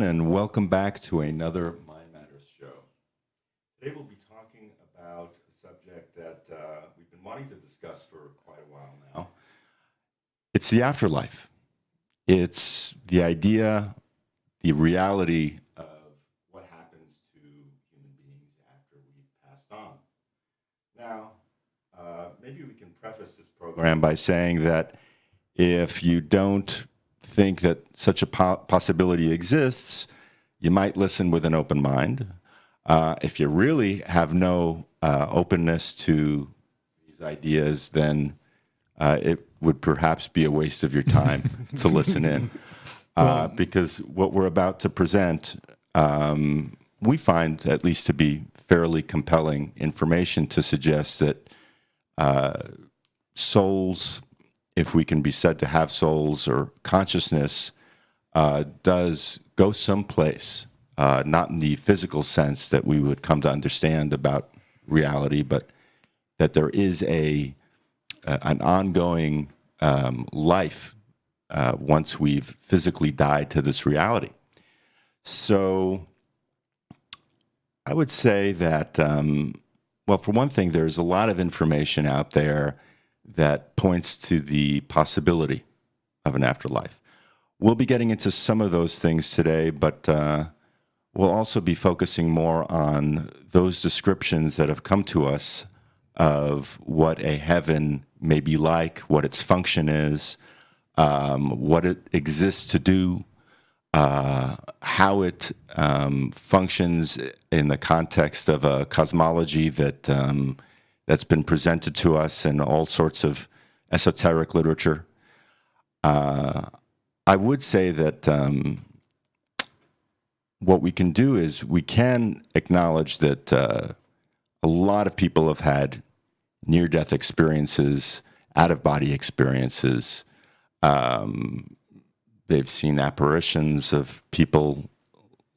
everyone, and welcome back to another MindMatters show. Today we'll be talking about a subject that we've been wanting to discuss for quite a while now. It's the afterlife. It's the idea, the reality of what happens to human beings after we've passed on. Now, maybe we can preface this program by saying that if you don't think that such a possibility exists, you might listen with an open mind. If you really have no openness to these ideas, then it would perhaps be a waste of your time to listen in. Because what we're about to present, we find at least to be fairly compelling information to suggest that souls, if we can be said to have souls, or consciousness, does go someplace, not in the physical sense that we would come to understand about reality, but that there is an ongoing life once we've physically died to this reality. So I would say that, well, for one thing, there's a lot of information out there that points to the possibility of an afterlife. We'll be getting into some of those things today, but we'll also be focusing more on those descriptions that have come to us of what a heaven may be like, what its function is, what it exists to do, how it functions in the context of a cosmology that's been presented to us in all sorts of esoteric literature. I would say that what we can do is we can acknowledge that a lot of people have had near-death experiences, out-of-body experiences. They've seen apparitions of people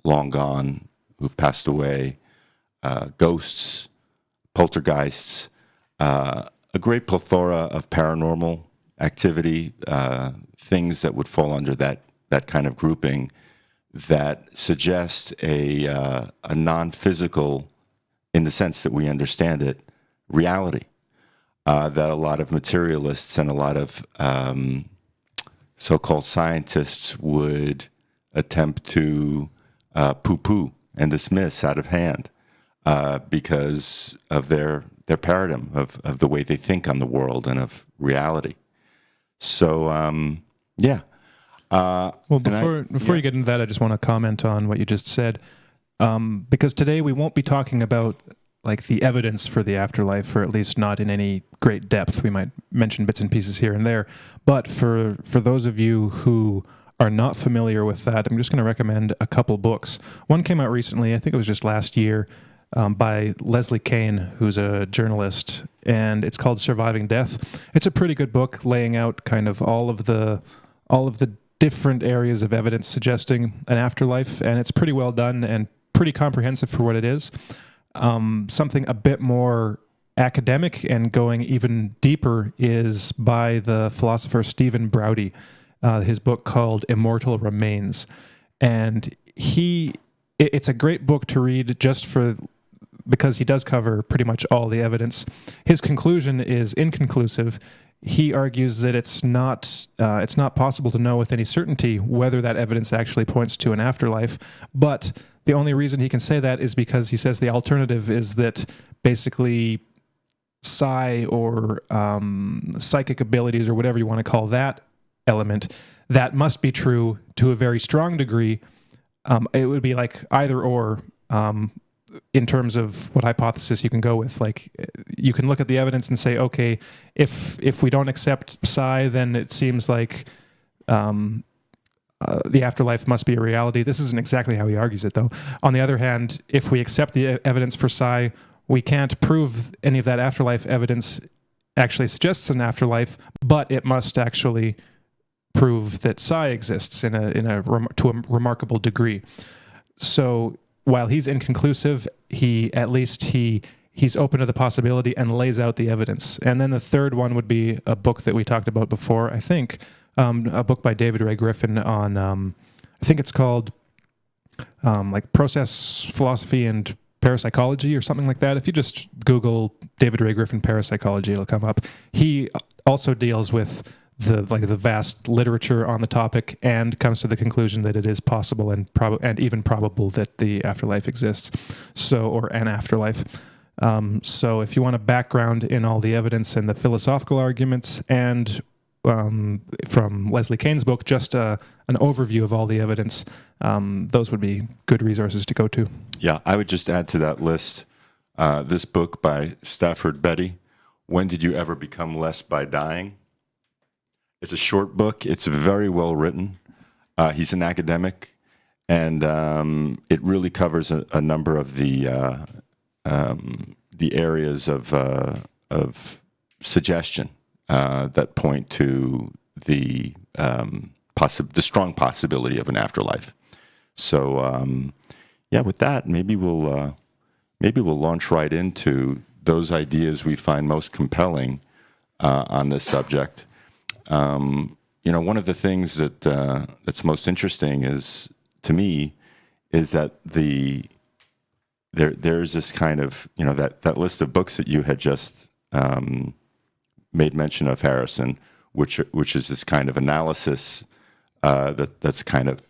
long gone who've passed away, ghosts, poltergeists, a great plethora of paranormal activity, things that would fall under that kind of grouping that suggest a non-physical, in the sense that we understand it, reality that a lot of materialists and a lot of so-called scientists would attempt to poo-poo and dismiss out of hand. Because of their paradigm of the way they think on the world and of reality. So, yeah. Well, before you get into that, I just want to comment on what you just said. Because today we won't be talking about like the evidence for the afterlife, or at least not in any great depth. We might mention bits and pieces here and there. But for those of you who are not familiar with that, I'm just going to recommend a couple books. One came out recently, I think it was just last year, by Leslie Kane, who's a journalist, and it's called Surviving Death. It's a pretty good book, laying out kind of all of the different areas of evidence suggesting an afterlife, and it's pretty well done and pretty comprehensive for what it is. Something a bit more academic and going even deeper is by the philosopher Stephen Browdy, his book called Immortal Remains, and it's a great book to read because he does cover pretty much all the evidence. His conclusion is inconclusive. He argues that it's not possible to know with any certainty whether that evidence actually points to an afterlife, but the only reason he can say that is because he says the alternative is that basically psi or psychic abilities, or whatever you want to call that element, that must be true to a very strong degree. It would be like either or, in terms of what hypothesis you can go with. Like, you can look at the evidence and say, okay, if we don't accept psi, then it seems like the afterlife must be a reality. This isn't exactly how he argues it, though. On the other hand, if we accept the evidence for psi, we can't prove any of that afterlife evidence actually suggests an afterlife, but it must actually prove that psi exists to a remarkable degree. So while he's inconclusive, he's open to the possibility and lays out the evidence. And then the third one would be a book that we talked about before, I think, a book by David Ray Griffin on, I think it's called like process philosophy and parapsychology or something like that. If you just Google David Ray Griffin parapsychology, it'll come up. He also deals with the vast literature on the topic and comes to the conclusion that it is possible and even probable that the afterlife exists. Or an afterlife. So if you want a background in all the evidence and the philosophical arguments, and from Leslie Kane's book, just an overview of all the evidence, those would be good resources to go to. Yeah, I would just add to that list this book by Stafford Beatty, When Did You Ever Become Less by Dying? It's a short book. It's very well written. He's an academic, and it really covers a number of the areas of suggestion that point to the strong possibility of an afterlife. So, with that, maybe we'll launch right into those ideas we find most compelling on this subject. One of the things that's most interesting to me is that there's this kind of, that list of books that you had just made mention of, Harrison, which is this kind of analysis that's kind of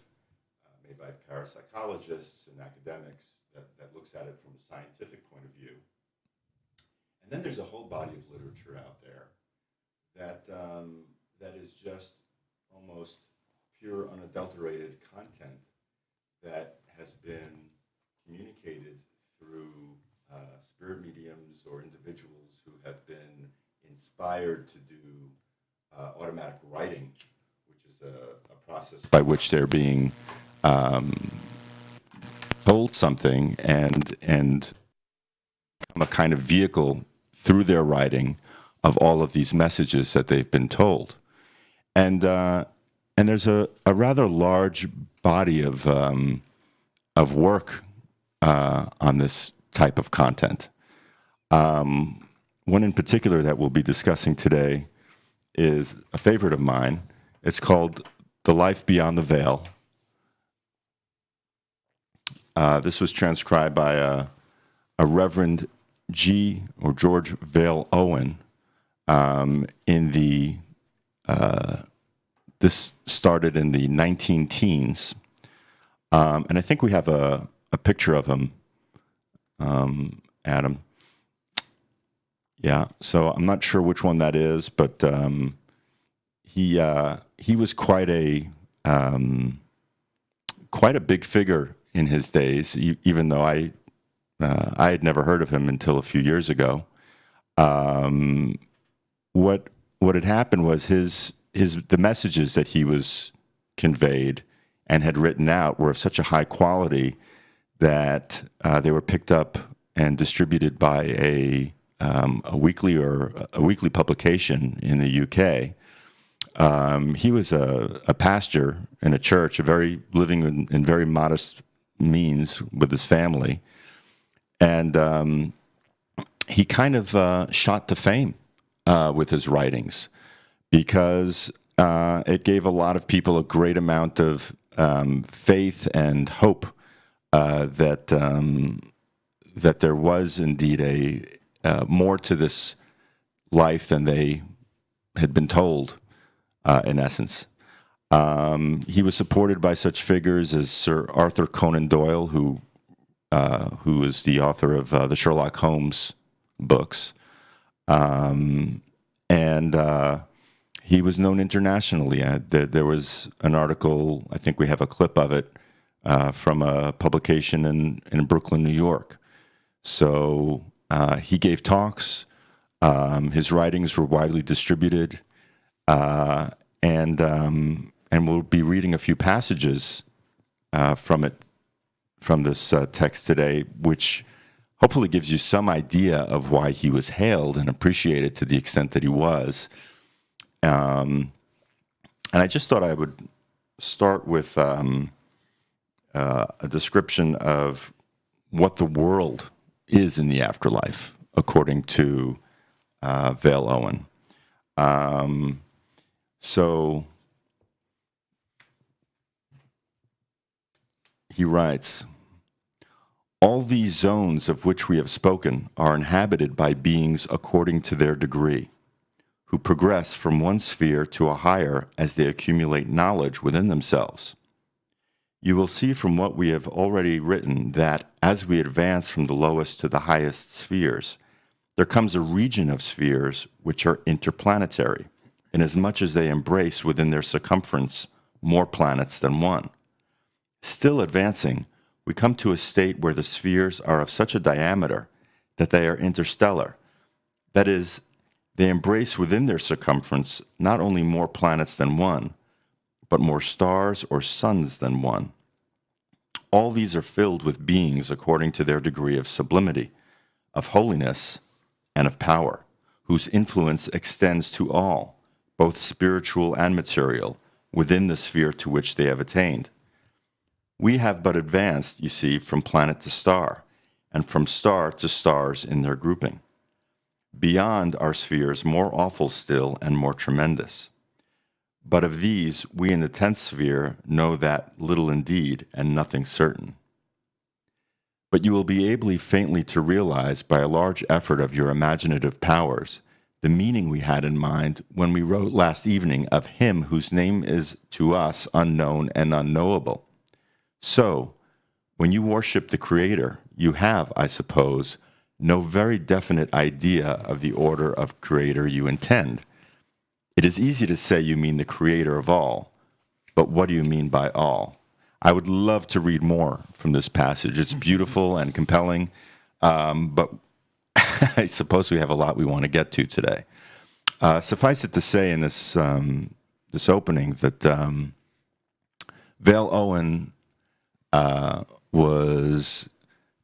made by parapsychologists and academics that looks at it from a scientific point of view. And then there's a whole body of literature out there that is just almost pure, unadulterated content that has been communicated through spirit mediums or individuals who have been inspired to do automatic writing, which is a process by which they're being told something and become a kind of vehicle through their writing of all of these messages that they've been told. And there's a rather large body of work on this type of content. One in particular that we'll be discussing today is a favorite of mine. It's called The Life Beyond the Veil. This was transcribed by a Reverend George Vale Owen this started in the 19-teens. And I think we have a picture of him, Adam. Yeah, so I'm not sure which one that is, but he was quite a big figure in his days, even though I had never heard of him until a few years ago. What had happened was the messages that he was conveyed and had written out were of such a high quality that they were picked up and distributed by a weekly publication in the UK. He was a pastor in a church, living in very modest means with his family, and he kind of shot to fame with his writings because it gave a lot of people a great amount of faith and hope that there was indeed more to this life than they had been told, in essence. He was supported by such figures as Sir Arthur Conan Doyle, who is the author of the Sherlock Holmes books. And he was known internationally. There was an article, I think we have a clip of it, from a publication in Brooklyn, New York. So he gave talks. His writings were widely distributed. And we'll be reading a few passages from this text today, which hopefully gives you some idea of why he was hailed and appreciated to the extent that he was. And I just thought I would start with a description of what the world is in the afterlife, according to Vale Owen. So he writes, all these zones of which we have spoken are inhabited by beings according to their degree, who progress from one sphere to a higher as they accumulate knowledge within themselves. You will see from what we have already written that as we advance from the lowest to the highest spheres, there comes a region of spheres which are interplanetary, inasmuch as they embrace within their circumference more planets than one. Still advancing, we come to a state where the spheres are of such a diameter that they are interstellar. That is, they embrace within their circumference not only more planets than one, but more stars or suns than one. All these are filled with beings according to their degree of sublimity, of holiness, and of power, whose influence extends to all, both spiritual and material, within the sphere to which they have attained. We have but advanced, you see, from planet to star, and from star to stars in their grouping. Beyond are spheres more awful still and more tremendous. But of these, we in the 10th sphere know that little indeed and nothing certain. But you will be able faintly to realize by a large effort of your imaginative powers the meaning we had in mind when we wrote last evening of him whose name is to us unknown and unknowable. So, when you worship the Creator, you have, I suppose, no very definite idea of the order of Creator you intend. It is easy to say you mean the Creator of all, but what do you mean by all? I would love to read more from this passage. It's beautiful and compelling, but I suppose we have a lot we want to get to today. Suffice it to say in this this opening that Vale Owen was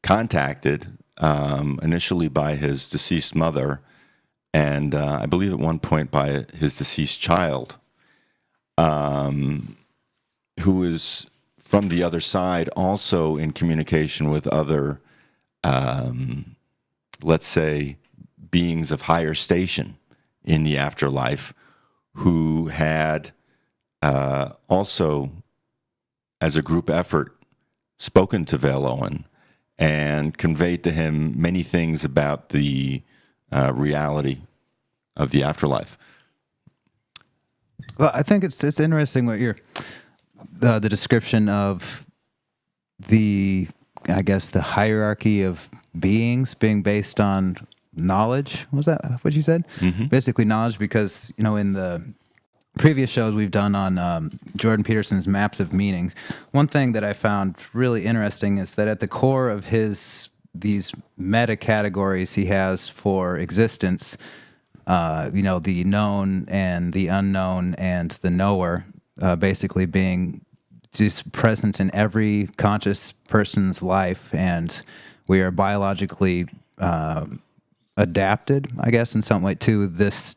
contacted initially by his deceased mother, and I believe at one point by his deceased child, who is from the other side, also in communication with other, let's say, beings of higher station in the afterlife, who had also, as a group effort, spoken to Vale Owen and conveyed to him many things about the reality of the afterlife. Well, I think it's interesting what you're the description of the hierarchy of beings being based on knowledge. Was that what you said? Mm-hmm. Basically knowledge, because in the previous shows we've done on Jordan Peterson's Maps of Meanings, one thing that I found really interesting is that at the core of these meta categories he has for existence, the known and the unknown and the knower, basically being just present in every conscious person's life, and we are biologically adapted, I guess, in some way to this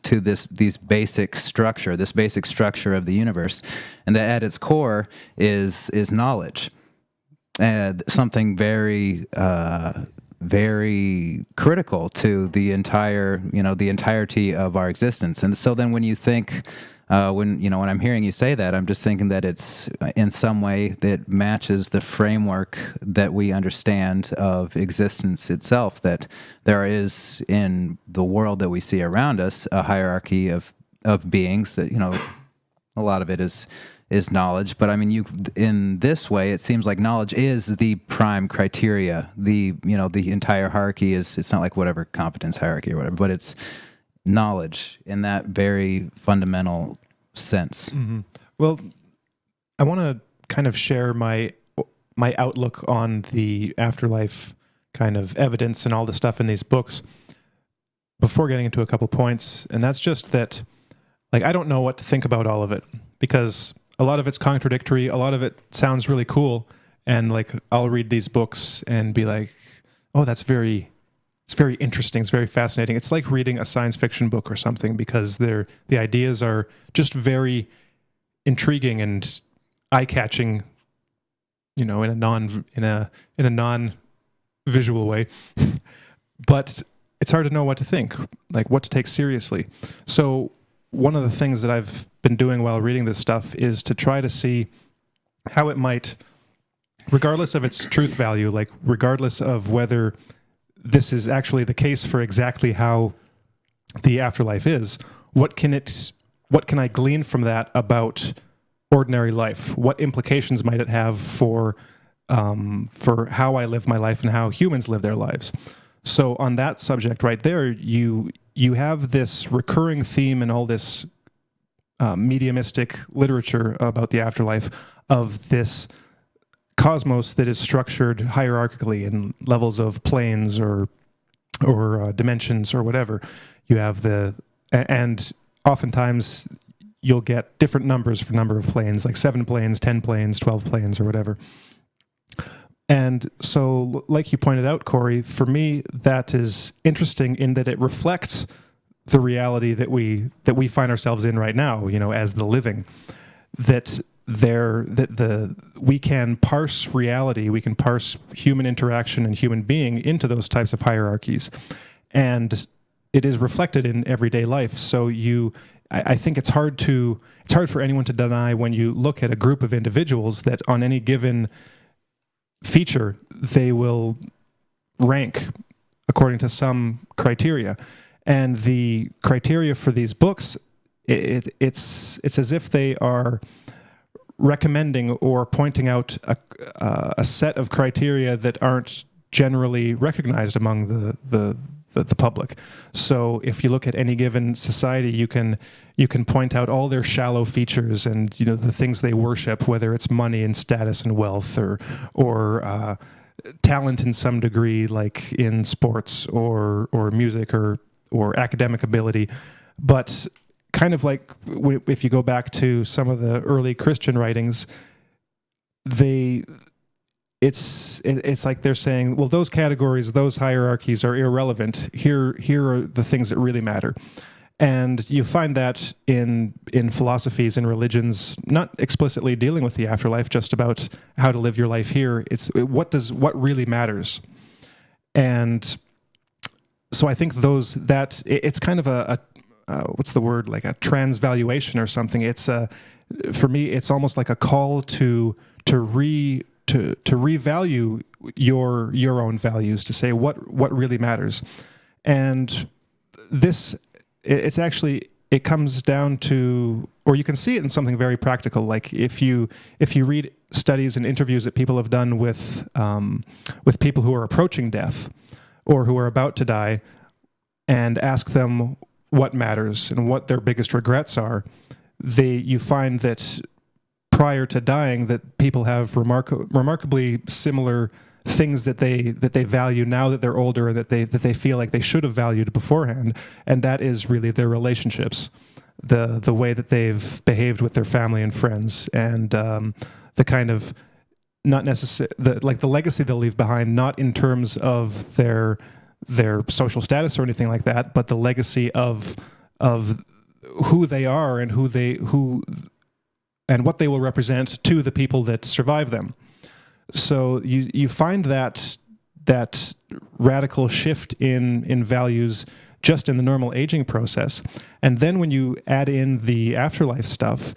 basic structure of the universe, and that at its core is knowledge, and something very very critical to the entirety of our existence. And so then when you think, when I'm hearing you say that, I'm just thinking that it's in some way that matches the framework that we understand of existence itself, that there is in the world that we see around us a hierarchy of beings that, a lot of it is knowledge. But I mean, in this way, it seems like knowledge is the prime criteria. The entire hierarchy it's not like whatever competence hierarchy or whatever, but it's knowledge in that very fundamental sense. Mm-hmm. Well, I want to kind of share my outlook on the afterlife kind of evidence and all the stuff in these books before getting into a couple points. And that's just that, like, I don't know what to think about all of it, because a lot of it's contradictory. A lot of it sounds really cool. And like, I'll read these books and be like, oh, it's very interesting. It's very fascinating. It's like reading a science fiction book or something, because the ideas are just very intriguing and eye-catching, in a non-visual way. But it's hard to know what to think, like what to take seriously. So one of the things that I've been doing while reading this stuff is to try to see how it might regardless of its truth value, like regardless of whether this is actually the case for exactly how the afterlife is, what can I glean from that about ordinary life? What implications might it have for how I live my life and how humans live their lives? So on that subject right there, you have this recurring theme in all this mediumistic literature about the afterlife of this cosmos that is structured hierarchically in levels of planes or dimensions or whatever. You have and oftentimes you'll get different numbers for number of planes, like 7 planes, 10 planes, 12 planes, or whatever. And so, like you pointed out, Corey, for me, that is interesting in that it reflects the reality that we find ourselves in right now, as the living. We can parse reality, we can parse human interaction and human being into those types of hierarchies, and it is reflected in everyday life. So I think it's hard for anyone to deny when you look at a group of individuals that on any given feature they will rank according to some criteria, and the criteria for these books, it's as if they are recommending or pointing out a set of criteria that aren't generally recognized among the public. So if you look at any given society, you can point out all their shallow features and the things they worship, whether it's money and status and wealth or talent in some degree, like in sports or music or academic ability. But kind of like if you go back to some of the early Christian writings, it's like they're saying, well, those categories, those hierarchies are irrelevant. Here are the things that really matter. And you find that in philosophies and religions, not explicitly dealing with the afterlife, just about how to live your life here. It's what really matters. And so I think it's kind of a what's the word, like a transvaluation or something. It's for me, it's almost like a call to revalue your own values, to say what really matters. And this, it comes down to, or you can see it in something very practical. Like if you read studies and interviews that people have done with people who are approaching death or who are about to die, and ask them what matters and what their biggest regrets are, you find that prior to dying, that people have remarkably similar things that they value now that they're older, and that they feel like they should have valued beforehand, and that is really their relationships, the way that they've behaved with their family and friends, and the kind of not necessarily the legacy they'll leave behind, not in terms of their social status or anything like that, but the legacy of who they are and and what they will represent to the people that survive them. So you find that radical shift in values just in the normal aging process, and then when you add in the afterlife stuff,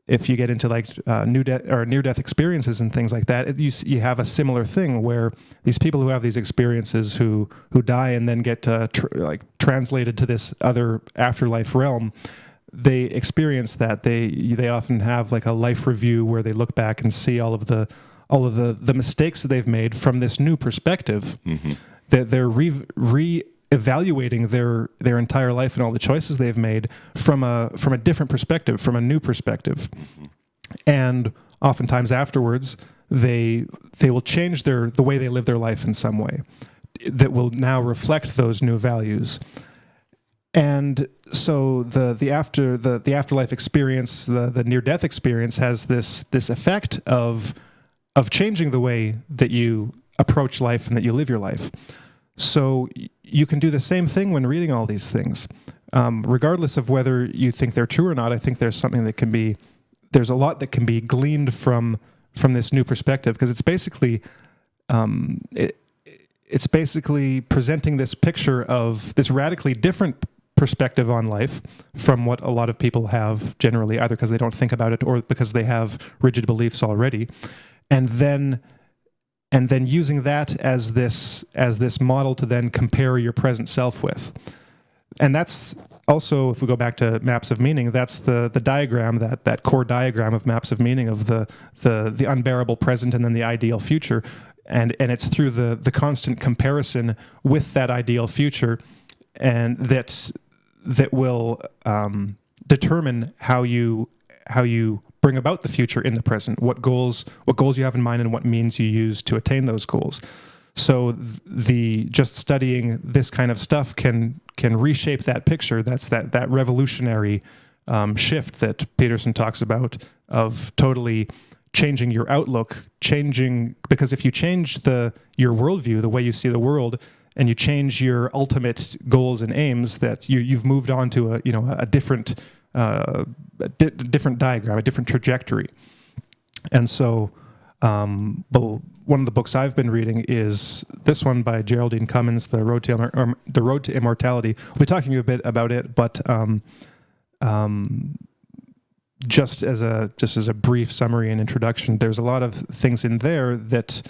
if you get into like near-death experiences and things like that, you have a similar thing where these people who have these experiences who die and then get translated to this other afterlife realm, they experience that. They often have like a life review where they look back and see all of the mistakes that they've made from this new perspective. Mm-hmm. That they're re-evaluating their entire life and all the choices they've made from a different perspective, from a new perspective. Mm-hmm. And oftentimes afterwards, they will change the way they live their life in some way that will now reflect those new values. And so the afterlife experience, the near-death experience, has this effect of changing the way that you approach life and that you live your life. So you can do the same thing when reading all these things, regardless of whether you think they're true or not. I think there's something there's a lot that can be gleaned from this new perspective, because it's basically it's basically presenting this picture of this radically different perspective on life from what a lot of people have generally, either because they don't think about it or because they have rigid beliefs already. And then and then using that as this model to then compare your present self with. And that's also, if we go back to maps of meaning, that's the diagram, that core diagram of maps of meaning of the unbearable present and then the ideal future. And it's through the constant comparison with that ideal future, and that will determine how you bring about the future in the present, what goals you have in mind, and what means you use to attain those goals. So just studying this kind of stuff can reshape that picture. That's that revolutionary shift that Peterson talks about, of totally changing your outlook, because if you change your worldview, the way you see the world, and you change your ultimate goals and aims, that you've moved on to a different different diagram, a different trajectory. And so, one of the books I've been reading is this one by Geraldine Cummins, The Road to Immortality. We'll be talking a bit about it, but just as a brief summary and introduction, there's a lot of things in there that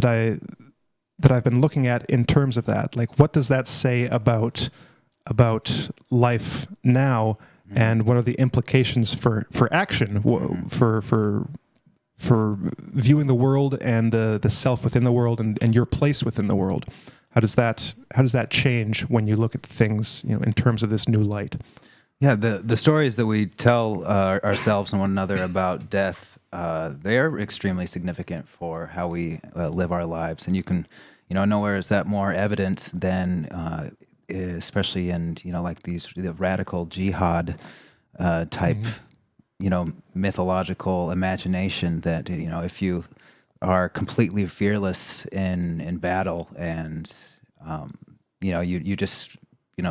I've been looking at in terms of that. Like, what does that say about life now, and what are the implications for action, for viewing the world and the self within the world and your place within the world? How does that change when you look at things, in terms of this new light? Yeah, the stories that we tell ourselves and one another about death, they are extremely significant for how we live our lives. And you can, nowhere is that more evident than, especially in, like the radical jihad type, mythological imagination that, if you are completely fearless in battle and, you just,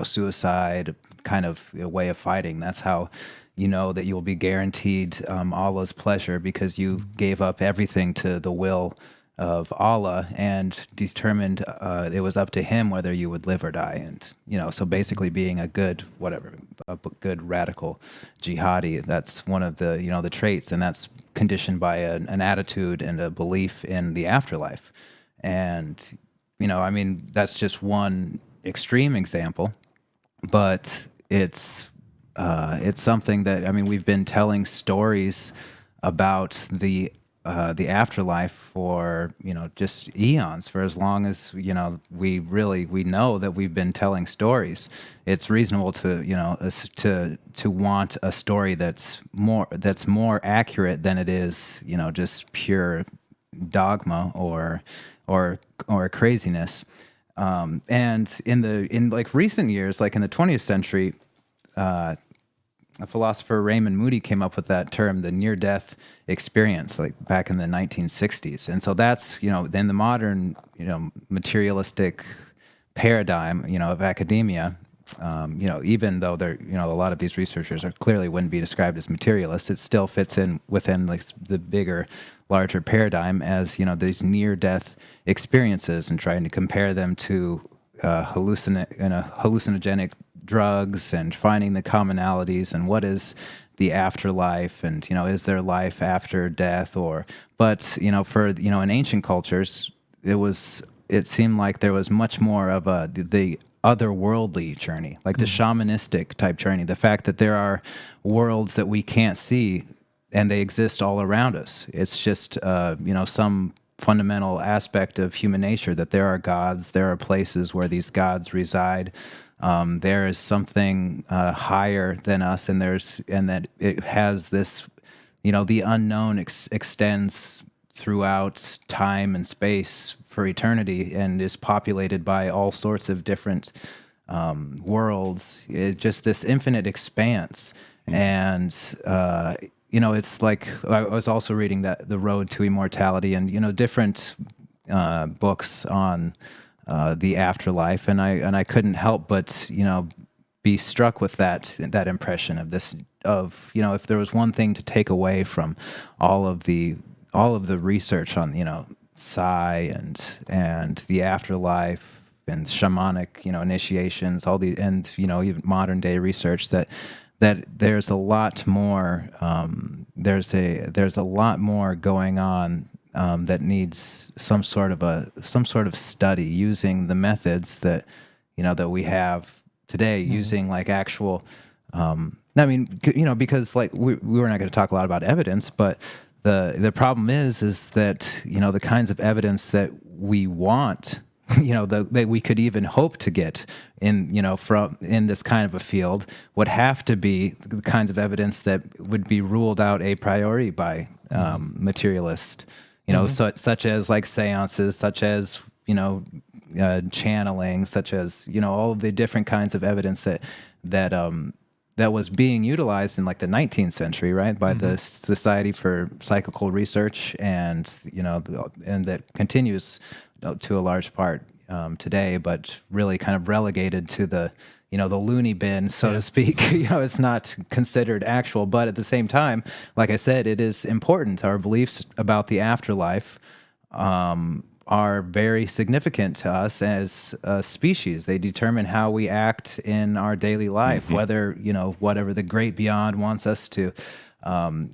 suicide kind of a way of fighting. That's how you know that you will be guaranteed Allah's pleasure, because you gave up everything to the will of Allah and determined it was up to Him whether you would live or die. And so basically being a good radical jihadi, that's one of the the traits, and that's conditioned by an attitude and a belief in the afterlife. And that's just one extreme example, but it's something that we've been telling stories about the afterlife for just eons, for as long as we know that we've been telling stories. It's reasonable to want a story that's more accurate than it is just pure dogma or craziness. And in like recent years, like in the 20th century, a philosopher, Raymond Moody, came up with that term, the near-death experience, like back in the 1960s. And so that's, then the modern, materialistic paradigm, of academia, even though they're, a lot of these researchers clearly wouldn't be described as materialists, it still fits in within like the bigger, larger paradigm as, these near-death experiences, and trying to compare them to hallucinogenic drugs, and finding the commonalities, and what is the afterlife, and is there life after death? But for in ancient cultures, it seemed like there was much more of the otherworldly journey, like the shamanistic type journey, the fact that there are worlds that we can't see and they exist all around us. It's just some fundamental aspect of human nature, that there are gods, there are places where these gods reside. There is something higher than us, and that it has this, the unknown extends throughout time and space for eternity, and is populated by all sorts of different worlds. Just this infinite expanse, and it's like I was also reading that The Road to Immortality, and different books on the afterlife, and I couldn't help but be struck with that impression of this, if there was one thing to take away from all of the research on psi and the afterlife and shamanic initiations, all the, and even modern day research, that there's a lot more there's a lot more going on that needs some sort of study using the methods that that we have today, using like actual. I mean, because like we were not going to talk a lot about evidence, but the problem is that the kinds of evidence that we want, that we could even hope to get in this kind of a field would have to be the kinds of evidence that would be ruled out a priori by materialist, such as like seances, such as channeling, such as all of the different kinds of evidence that was being utilized in like the 19th century, right, by the Society for Psychical Research, and and that continues to a large part today, but really kind of relegated to the the loony bin, so to speak. It's not considered actual, but at the same time, like I said, it is important. Our beliefs about the afterlife are very significant to us as a species. They determine how we act in our daily life, whether, whatever the great beyond wants us to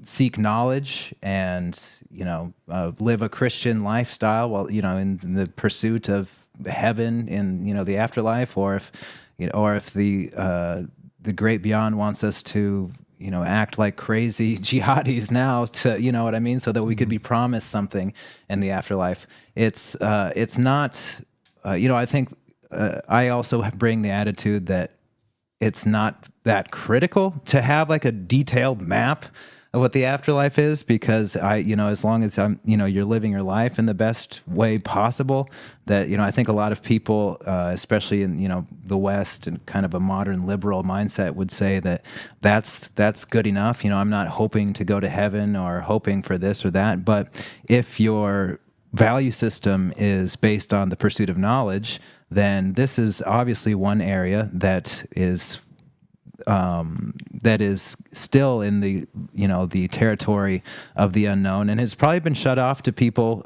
seek knowledge and, live a Christian lifestyle while, in the pursuit of heaven in, the afterlife, or if the great beyond wants us to, act like crazy jihadis now to, what I mean, so that we could be promised something in the afterlife. It's not, I think I also bring the attitude that it's not that critical to have like a detailed map of what the afterlife is, because as long as you're living your life in the best way possible, that, I think a lot of people, especially in, the West and kind of a modern liberal mindset, would say that that's good enough. I'm not hoping to go to heaven or hoping for this or that. But if your value system is based on the pursuit of knowledge, then this is obviously one area that is still in the the territory of the unknown, and has probably been shut off to people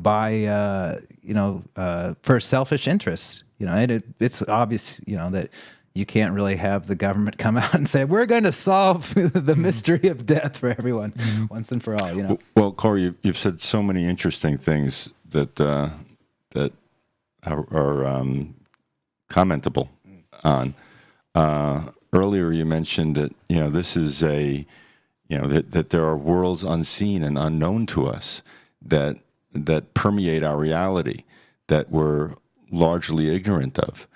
by for selfish interests. It's obvious that you can't really have the government come out and say, we're going to solve the mystery of death for everyone once and for all. Well, Corey, you've said so many interesting things that are commentable on. Earlier, you mentioned that this is that there are worlds unseen and unknown to us that permeate our reality that we're largely ignorant of.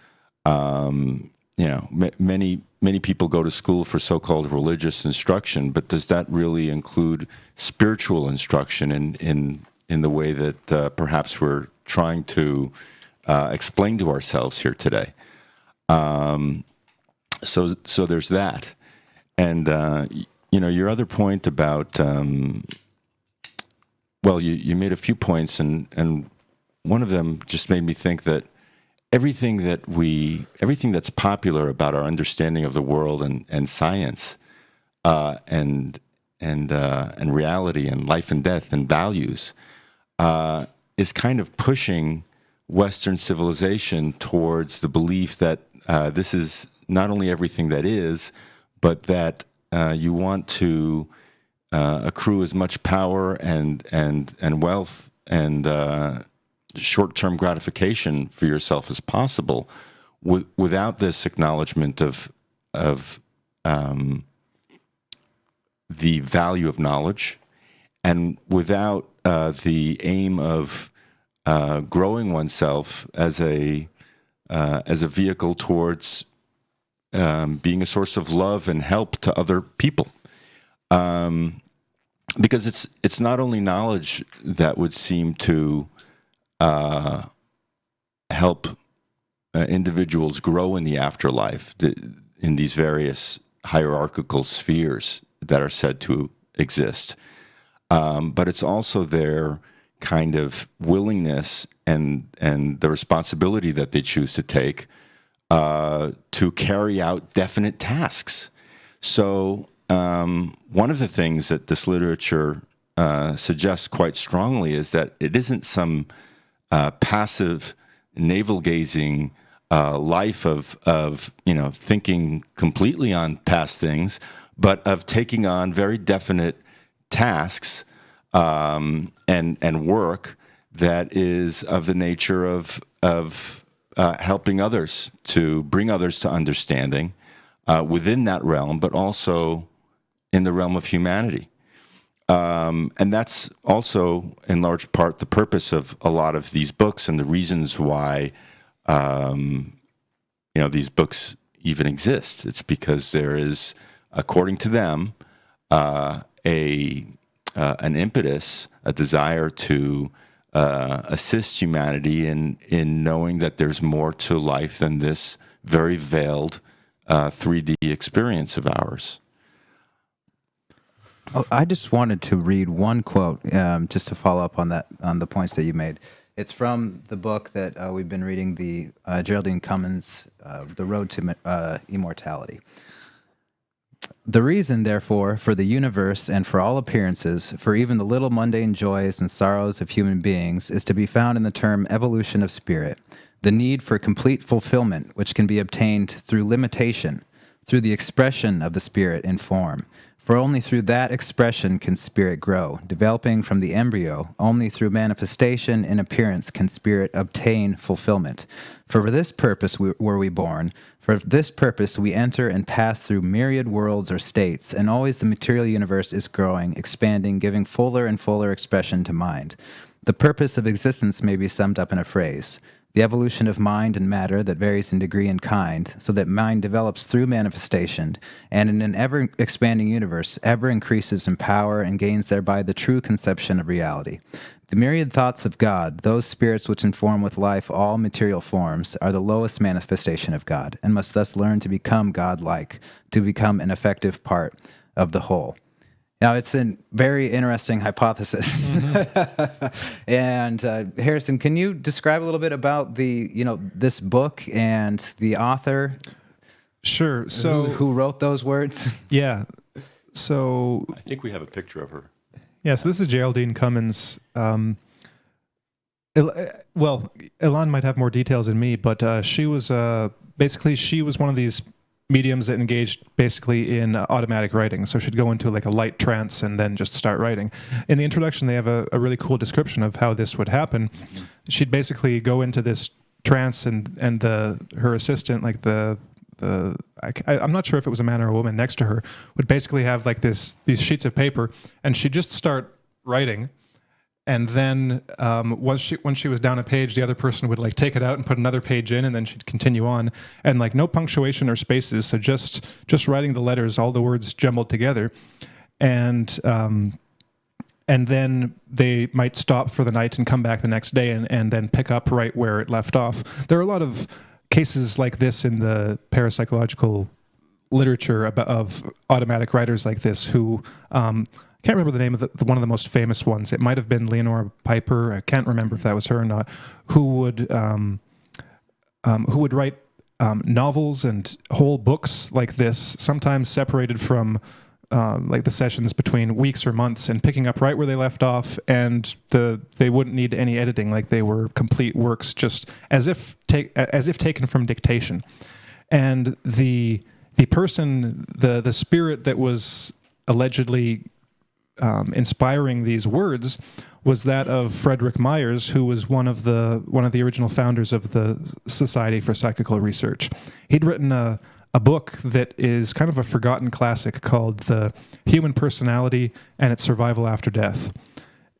Many people go to school for so-called religious instruction, but does that really include spiritual instruction in the way that perhaps we're trying to explain to ourselves here today? So there's that, and your other point about you made a few points, and one of them just made me think that everything that's popular about our understanding of the world and science, and reality and life and death and values, is kind of pushing Western civilization towards the belief that this is not only everything that is, but that you want to accrue as much power and wealth and short-term gratification for yourself as possible, without this acknowledgement of the value of knowledge, and without the aim of growing oneself as a vehicle towards being a source of love and help to other people, because it's not only knowledge that would seem to help individuals grow in the afterlife, in these various hierarchical spheres that are said to exist, but it's also their kind of willingness and the responsibility that they choose to take to carry out definite tasks. So one of the things that this literature suggests quite strongly is that it isn't some passive, navel-gazing life of thinking completely on past things, but of taking on very definite tasks and work that is of the nature of helping others, to bring others to understanding within that realm, but also in the realm of humanity. And that's also, in large part, the purpose of a lot of these books and the reasons why, these books even exist. It's because there is, according to them, an impetus, a desire to assist humanity in knowing that there's more to life than this very veiled 3D experience of ours. Oh, I just wanted to read one quote, just to follow up on the points that you made. It's from the book that we've been reading, the Geraldine Cummins, The Road to Immortality. The reason, therefore, for the universe and for all appearances, for even the little mundane joys and sorrows of human beings, is to be found in the term evolution of spirit, the need for complete fulfillment, which can be obtained through limitation, through the expression of the spirit in form. For only through that expression can spirit grow. Developing from the embryo, only through manifestation in appearance can spirit obtain fulfillment. For this purpose were we born. For this purpose we enter and pass through myriad worlds or states, and always the material universe is growing, expanding, giving fuller and fuller expression to mind. The purpose of existence may be summed up in a phrase: the evolution of mind and matter that varies in degree and kind, so that mind develops through manifestation, and in an ever-expanding universe, ever increases in power and gains thereby the true conception of reality. The myriad thoughts of God, those spirits which inform with life all material forms, are the lowest manifestation of God, and must thus learn to become God-like, to become an effective part of the whole. Now, it's a very interesting hypothesis. Mm-hmm. And Harrison, can you describe a little bit about this book and the author? Sure. So, who wrote those words? Yeah. So, I think we have a picture of her. Yeah. So this is Geraldine Cummins. Elan might have more details than me, but she was she was one of these mediums that engaged basically in automatic writing. So she'd go into like a light trance and then just start writing. In the introduction, they have a really cool description of how this would happen. Mm-hmm. She'd basically go into this trance and her assistant, like I'm not sure if it was a man or a woman next to her, would basically have like these sheets of paper, and she'd just start writing. And then when she was down a page, the other person would like take it out and put another page in, and then she'd continue on. And like no punctuation or spaces, so just writing the letters, all the words jumbled together. And then they might stop for the night and come back the next day and then pick up right where it left off. There are a lot of cases like this in the parapsychological literature of automatic writers like this who... I can't remember the name of one of the most famous ones. It might have been Leonora Piper. I can't remember if that was her or not. Who would write novels and whole books like this, sometimes separated from like the sessions between weeks or months, and picking up right where they left off, and they wouldn't need any editing. Like they were complete works, just as if taken from dictation. And the person, the spirit that was allegedly inspiring these words was that of Frederik Myers, who was one of the original founders of the Society for Psychical Research. He'd written a book that is kind of a forgotten classic called The Human Personality and Its Survival After Death.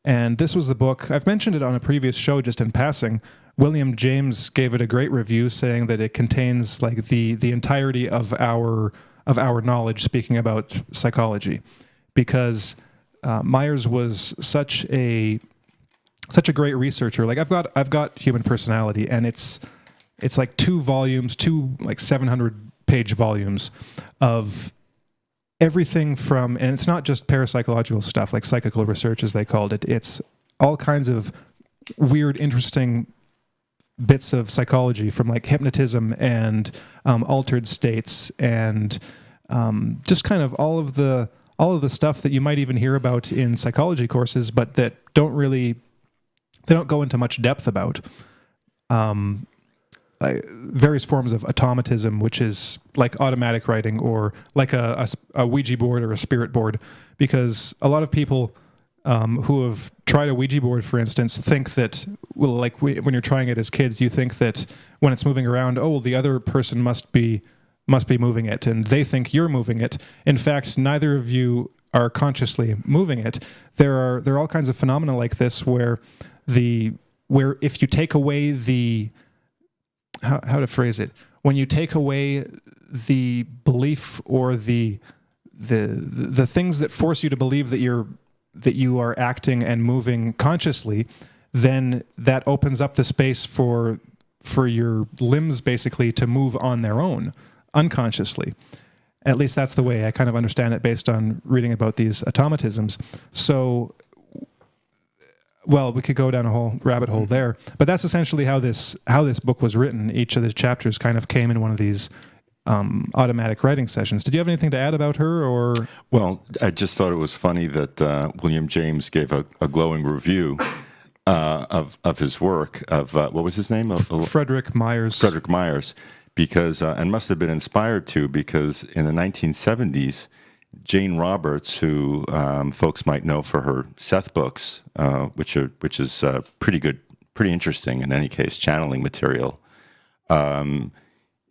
And this was the book, I've mentioned it on a previous show just in passing. William James gave it a great review, saying that it contains like the entirety of our knowledge, speaking about psychology, because Myers was such a great researcher. Like I've got Human Personality, and it's like 2 volumes, 700-page volumes of everything from, and it's not just parapsychological stuff like psychical research as they called it. It's all kinds of weird, interesting bits of psychology, from like hypnotism and altered states, and just kind of all of the stuff that you might even hear about in psychology courses, but that don't go into much depth about. Various forms of automatism, which is like automatic writing, or like a Ouija board or a spirit board, because a lot of people who have tried a Ouija board, for instance, think that, well, like when you're trying it as kids, you think that when it's moving around, oh, the other person must be moving it, and they think you're moving it. In fact, neither of you are consciously moving it. There are all kinds of phenomena like this where if you take away the how to phrase it, when you take away the belief or the things that force you to believe that you are acting and moving consciously, then that opens up the space for your limbs basically to move on their own, unconsciously. At least that's the way I kind of understand it based on reading about these automatisms. So, well, we could go down a whole rabbit hole there, but that's essentially how this book was written. Each of the chapters kind of came in one of these automatic writing sessions. Did you have anything to add about her, or? Well, I just thought it was funny that William James gave a glowing review of his work, of what was his name? Frederik Myers. Frederik Myers, because and must have been inspired to, because in the 1970s, Jane Roberts, who folks might know for her Seth books, which is pretty good, pretty interesting in any case, channeling material.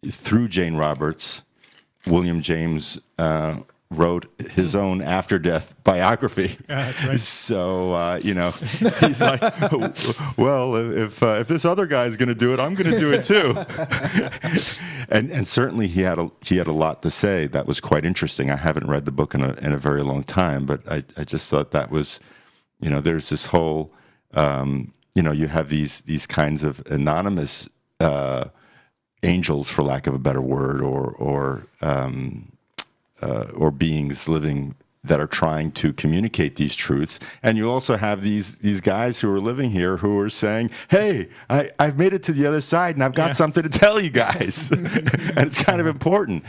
Through Jane Roberts, William James wrote his own after-death biography. Yeah, that's right. So, he's like, well, if this other guy's going to do it, I'm going to do it too. and certainly he had a lot to say that was quite interesting. I haven't read the book in a very long time, but I just thought that was, there's this whole, you have these kinds of anonymous angels, for lack of a better word, or beings living that are trying to communicate these truths. And you also have these guys who are living here who are saying, hey, I've made it to the other side and I've got something to tell you guys. And it's kind of important.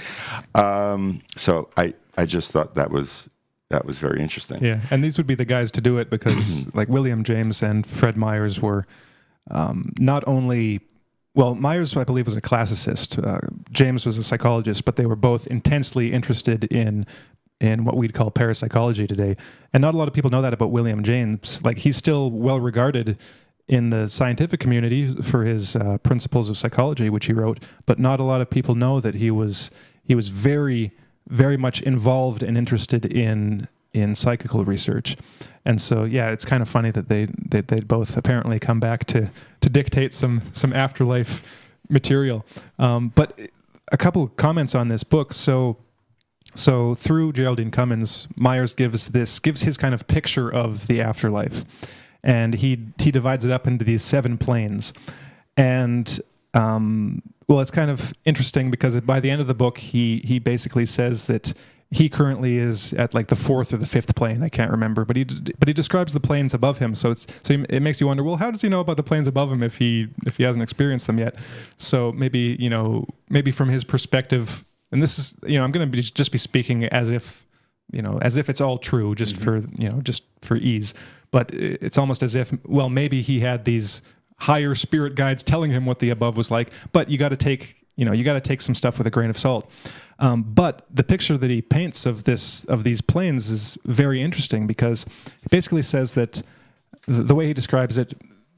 So I just thought that was very interesting. Yeah, and these would be the guys to do it because like William James and Fred Myers were not only... Well, Myers, I believe, was a classicist. James was a psychologist, but they were both intensely interested in what we'd call parapsychology today. And not a lot of people know that about William James. Like, he's still well regarded in the scientific community for his Principles of Psychology, which he wrote, but not a lot of people know that he was very, very much involved and interested in psychical research. And so, yeah, it's kind of funny that they'd both apparently come back to dictate some afterlife material. But a couple of comments on this book. So through Geraldine Cummins, Myers gives his kind of picture of the afterlife, and he divides it up into these 7 planes. And well, it's kind of interesting because by the end of the book, he basically says that he currently is at like the 4th or the 5th plane. I can't remember, but he describes the planes above him. So it makes you wonder, well, how does he know about the planes above him if he hasn't experienced them yet? So maybe from his perspective, and this is, I'm going to just be speaking as if it's all true, just for ease. But it's almost as if, well, maybe he had these higher spirit guides telling him what the above was like. But you got to take some stuff with a grain of salt. But the picture that he paints of these planes is very interesting because it basically says that the way he describes it,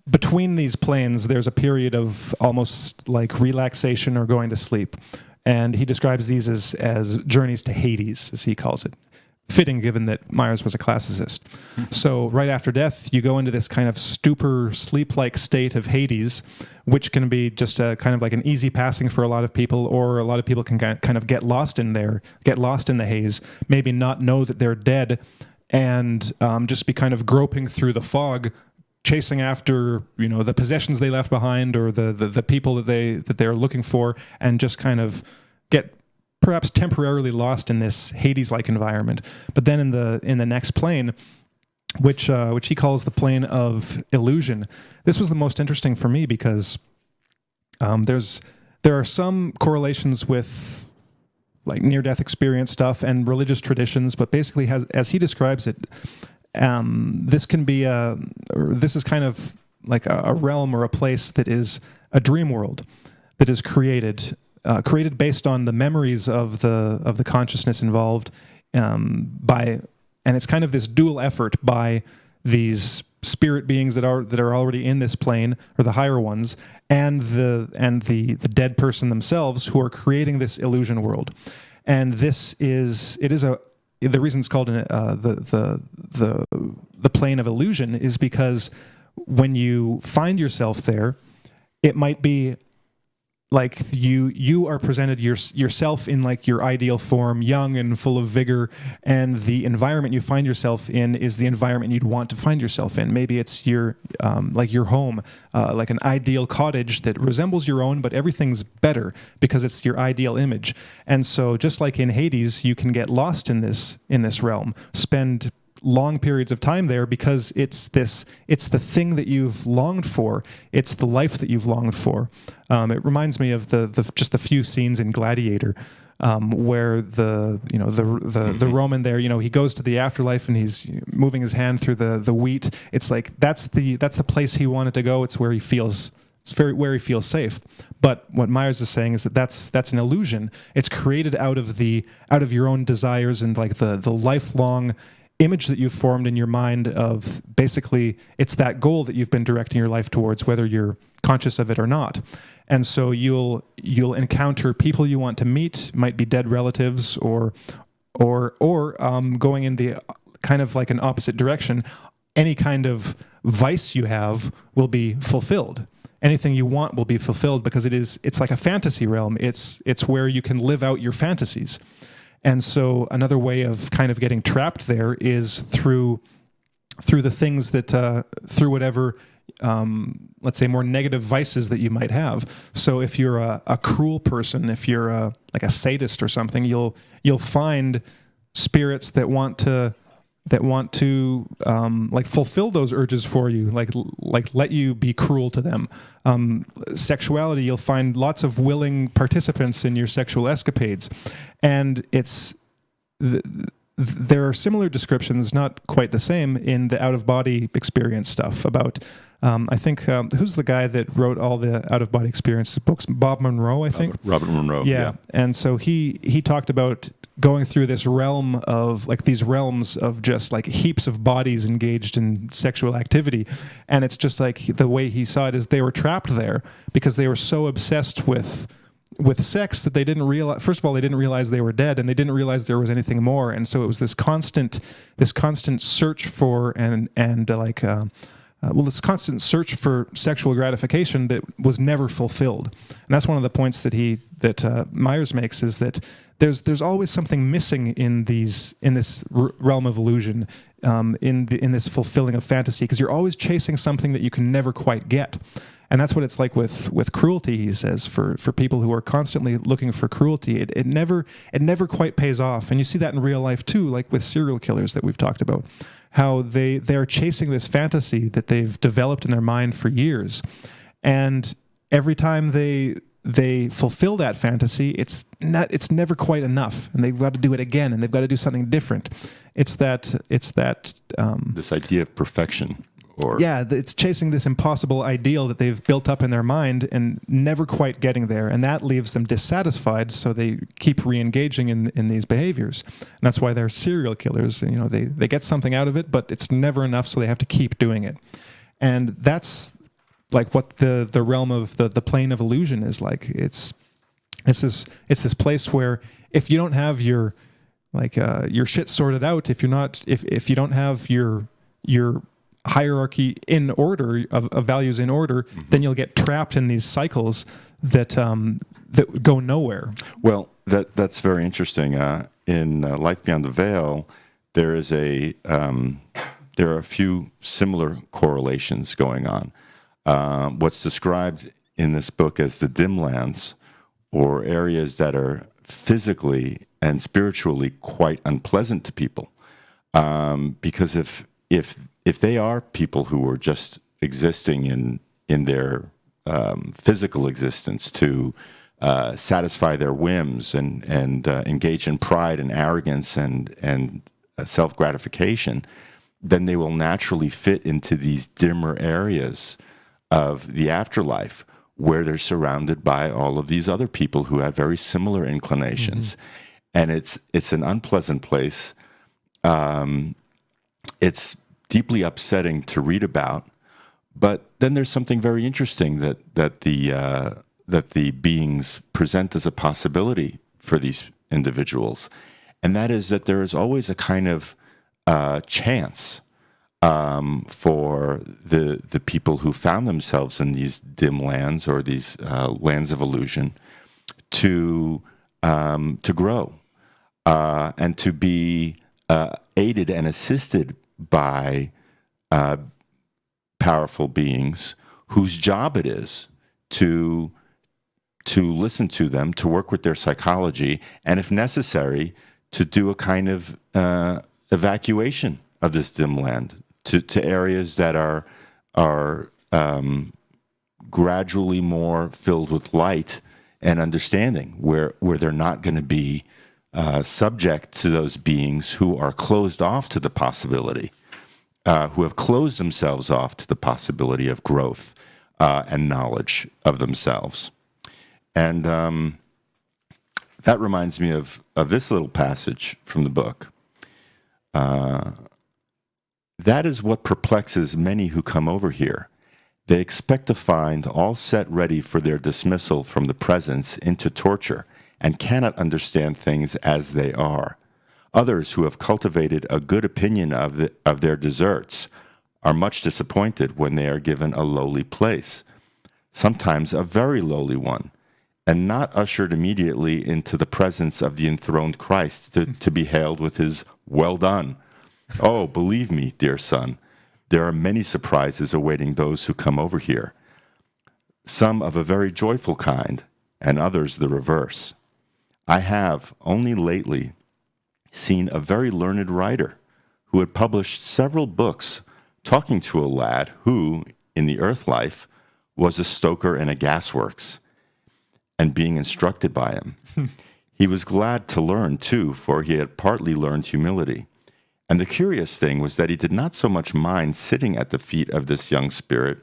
between these planes, there's a period of almost like relaxation or going to sleep. And he describes these as journeys to Hades, as he calls it. Fitting, given that Myers was a classicist. So right after death, you go into this kind of stupor, sleep-like state of Hades, which can be just a kind of like an easy passing for a lot of people, or a lot of people can kind of get lost in the haze, maybe not know that they're dead, and just be kind of groping through the fog, chasing after the possessions they left behind or the people that they're looking for, and just kind of get perhaps temporarily lost in this Hades-like environment. But then in the next plane, which he calls the plane of illusion, this was the most interesting for me because there are some correlations with like near-death experience stuff and religious traditions, but basically, as he describes it, this is kind of like a realm or a place that is a dream world that is created based on the memories of the consciousness involved, and it's kind of this dual effort by these spirit beings that are already in this plane, or the higher ones, and the dead person themselves, who are creating this illusion world. And the reason it's called the plane of illusion is because when you find yourself there, it might be like you are presented yourself in like your ideal form, young and full of vigor, and the environment you find yourself in is the environment you'd want to find yourself in. Maybe it's your like your home, like an ideal cottage that resembles your own, but everything's better because it's your ideal image. And so, just like in Hades, you can get lost in this realm, spend long periods of time there because it's the thing that you've longed for. It's the life that you've longed for. It reminds me of just the few scenes in Gladiator, where the Roman there, he goes to the afterlife and he's moving his hand through the wheat. It's like that's the place he wanted to go. It's where he feels safe. But what Myers is saying is that's an illusion. It's created out of your own desires and like the lifelong image that you've formed in your mind of basically it's that goal that you've been directing your life towards, whether you're conscious of it or not. And so you'll encounter people you want to meet, might be dead relatives or going in the kind of like an opposite direction. Any kind of vice you have will be fulfilled. Anything you want will be fulfilled because it's like a fantasy realm. It's where you can live out your fantasies. And so another way of kind of getting trapped there is through the things that through whatever let's say more negative vices that you might have. So if you're a cruel person, if you're like a sadist or something, you'll find spirits that want to like fulfill those urges for you, like let you be cruel to them. Sexuality, you'll find lots of willing participants in your sexual escapades, and there are similar descriptions, not quite the same, in the out-of-body experience stuff about. I think who's the guy that wrote all the out-of-body experience books? Bob Monroe, I think. Robert Monroe. Yeah, and so he talked about going through this realm of like these realms of just like heaps of bodies engaged in sexual activity, and it's just like the way he saw it is they were trapped there because they were so obsessed with sex that they didn't realize. First of all, they didn't realize they were dead, and they didn't realize there was anything more. And so it was this constant search for this constant search for sexual gratification that was never fulfilled. And that's one of the points that Myers makes, is that there's always something missing in this realm of illusion, in this fulfilling of fantasy, because you're always chasing something that you can never quite get. And that's what it's like with cruelty, he says, for people who are constantly looking for cruelty. It never quite pays off. And you see that in real life too, like with serial killers that we've talked about, how they're chasing this fantasy that they've developed in their mind for years. And every time they fulfill that fantasy, it's never quite enough, and they've got to do it again, and they've got to do something different. It's that this idea of perfection. It's chasing this impossible ideal that they've built up in their mind and never quite getting there, and that leaves them dissatisfied, so they keep re-engaging in these behaviors. And that's why they're serial killers. They get something out of it, but it's never enough, so they have to keep doing it. And that's like what the realm of the plane of illusion is like. It's this place where if you don't have your shit sorted out, if you don't have your hierarchy in order of values in order, mm-hmm. then you'll get trapped in these cycles that go nowhere. Well, that's very interesting. In Life Beyond the Veil, there are a few similar correlations going on. What's described in this book as the dim lands, or areas that are physically and spiritually quite unpleasant to people, because if they are people who are just existing in their physical existence to satisfy their whims and engage in pride and arrogance and self-gratification, then they will naturally fit into these dimmer areas of the afterlife, where they're surrounded by all of these other people who have very similar inclinations. Mm-hmm. And it's an unpleasant place. It's deeply upsetting to read about. But then there's something very interesting that the beings present as a possibility for these individuals, and that is that there is always a kind of chance for the people who found themselves in these dim lands or these lands of illusion to grow and to be aided and assisted by powerful beings whose job it is to listen to them, to work with their psychology, and if necessary, to do a kind of evacuation of this dim land to areas that are gradually more filled with light and understanding, where they're not going to be subject to those beings who are closed off to the possibility, who have closed themselves off to the possibility of growth and knowledge of themselves. And that reminds me of this little passage from the book. That is what perplexes many who come over here. They expect to find all set ready for their dismissal from the presence into torture and cannot understand things as they are. Others who have cultivated a good opinion of their deserts are much disappointed when they are given a lowly place, sometimes a very lowly one, and not ushered immediately into the presence of the enthroned Christ to be hailed with his "well done." Oh, believe me, dear son, there are many surprises awaiting those who come over here, some of a very joyful kind, and others the reverse. I have, only lately, seen a very learned writer who had published several books talking to a lad who, in the earth life, was a stoker in a gasworks, and being instructed by him. He was glad to learn, too, for he had partly learned humility. And the curious thing was that he did not so much mind sitting at the feet of this young spirit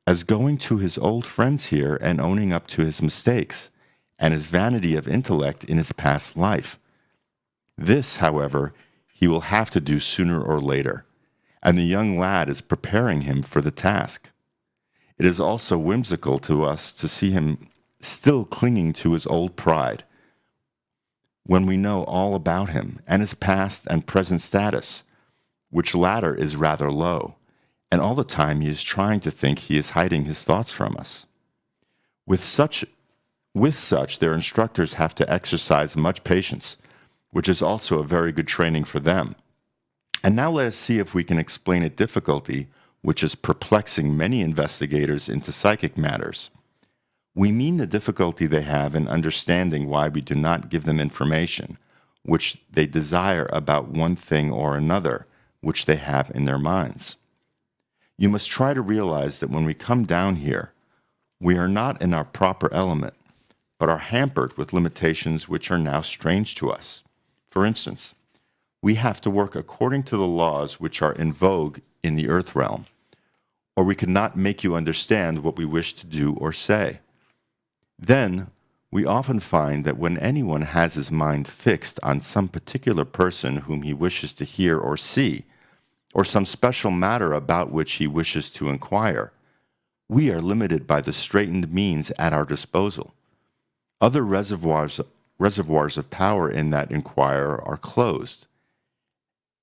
as going to his old friends here and owning up to his mistakes and his vanity of intellect in his past life. This, however, he will have to do sooner or later, and the young lad is preparing him for the task. It is also whimsical to us to see him still clinging to his old pride, when we know all about him and his past and present status, which latter is rather low, and all the time he is trying to think he is hiding his thoughts from us. With such, their instructors have to exercise much patience, which is also a very good training for them. And now let us see if we can explain a difficulty which is perplexing many investigators into psychic matters. We mean the difficulty they have in understanding why we do not give them information which they desire about one thing or another which they have in their minds. You must try to realize that when we come down here, we are not in our proper element, but are hampered with limitations which are now strange to us. For instance, we have to work according to the laws which are in vogue in the earth realm, or we could not make you understand what we wish to do or say. Then, we often find that when anyone has his mind fixed on some particular person whom he wishes to hear or see, or some special matter about which he wishes to inquire, we are limited by the straitened means at our disposal. Other reservoirs of power in that inquirer are closed,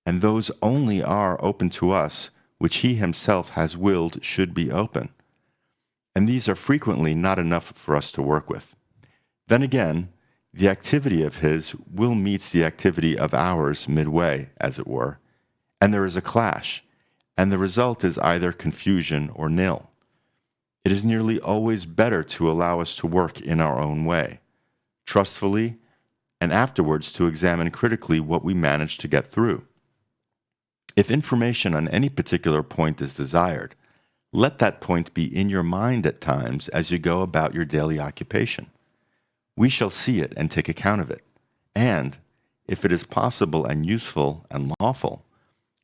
and those only are open to us which he himself has willed should be open. And these are frequently not enough for us to work with. Then again, the activity of his will meets the activity of ours midway, as it were, and there is a clash, and the result is either confusion or nil. It is nearly always better to allow us to work in our own way, trustfully, and afterwards to examine critically what we manage to get through. If information on any particular point is desired, let that point be in your mind at times as you go about your daily occupation. We shall see it and take account of it, and, if it is possible and useful and lawful,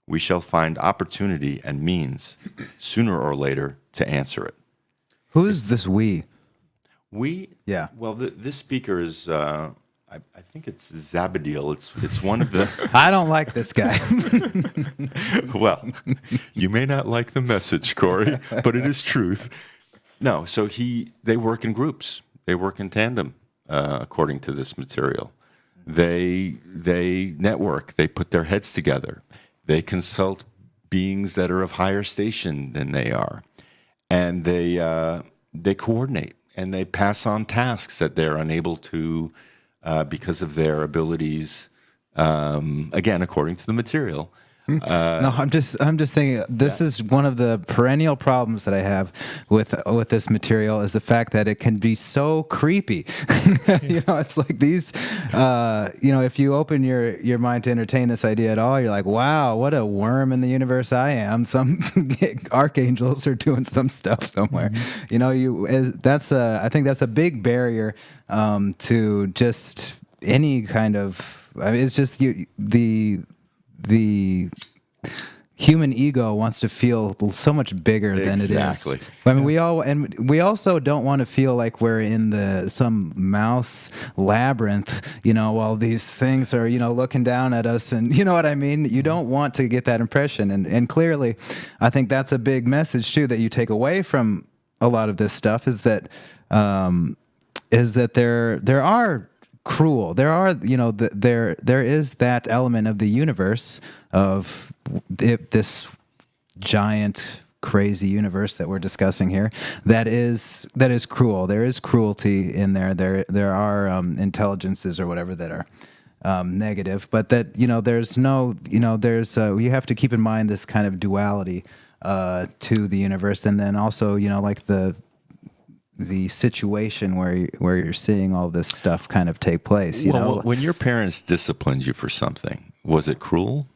we shall find opportunity and means, sooner or later, to answer it. Who is this we? We? Yeah. Well, this speaker is I think it's Zabadil. It's one of the. I don't like this guy. Well, you may not like the message, Corey, but it is truth. No, so they work in groups. They work in tandem, according to this material. They network. They put their heads together. They consult beings that are of higher station than they are, and they coordinate and they pass on tasks that they're unable to because of their abilities. Again, according to the material. No, I'm just thinking this is one of the perennial problems that I have with this material is the fact that it can be so creepy. It's like these, if you open your mind to entertain this idea at all, you're like, wow, what a worm in the universe I am. Some archangels are doing some stuff somewhere. Mm-hmm. I think that's a big barrier to just any kind of. I mean, it's just the human ego wants to feel so much bigger than it is. Exactly. I mean, we also don't want to feel like we're in some mouse labyrinth, while these things are, looking down at us, and you know what I mean? You don't want to get that impression. And clearly, I think that's a big message too that you take away from a lot of this stuff is that there are cruel. There are, there is that element of the universe of this giant, crazy universe that we're discussing here that is cruel. There is cruelty in there. There are intelligences or whatever that are negative, but that there's no you have to keep in mind this kind of duality to the universe, and then also like the situation where you're seeing all this stuff kind of take place. When your parents disciplined you for something, was it cruel?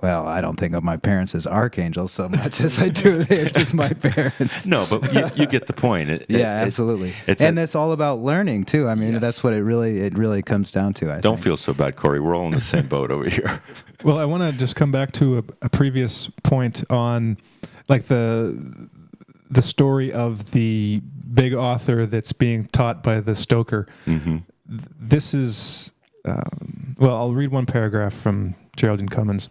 Well, I don't think of my parents as archangels so much as I do they're just my parents. No, but you get the point. Absolutely. It's all about learning too. I mean, That's what it really comes down to. Don't feel so bad, Corey. We're all in the same boat over here. Well, I want to just come back to a previous point on like the story of the big author that's being taught by the stoker. Mm-hmm. This is, I'll read one paragraph from Geraldine Cummins.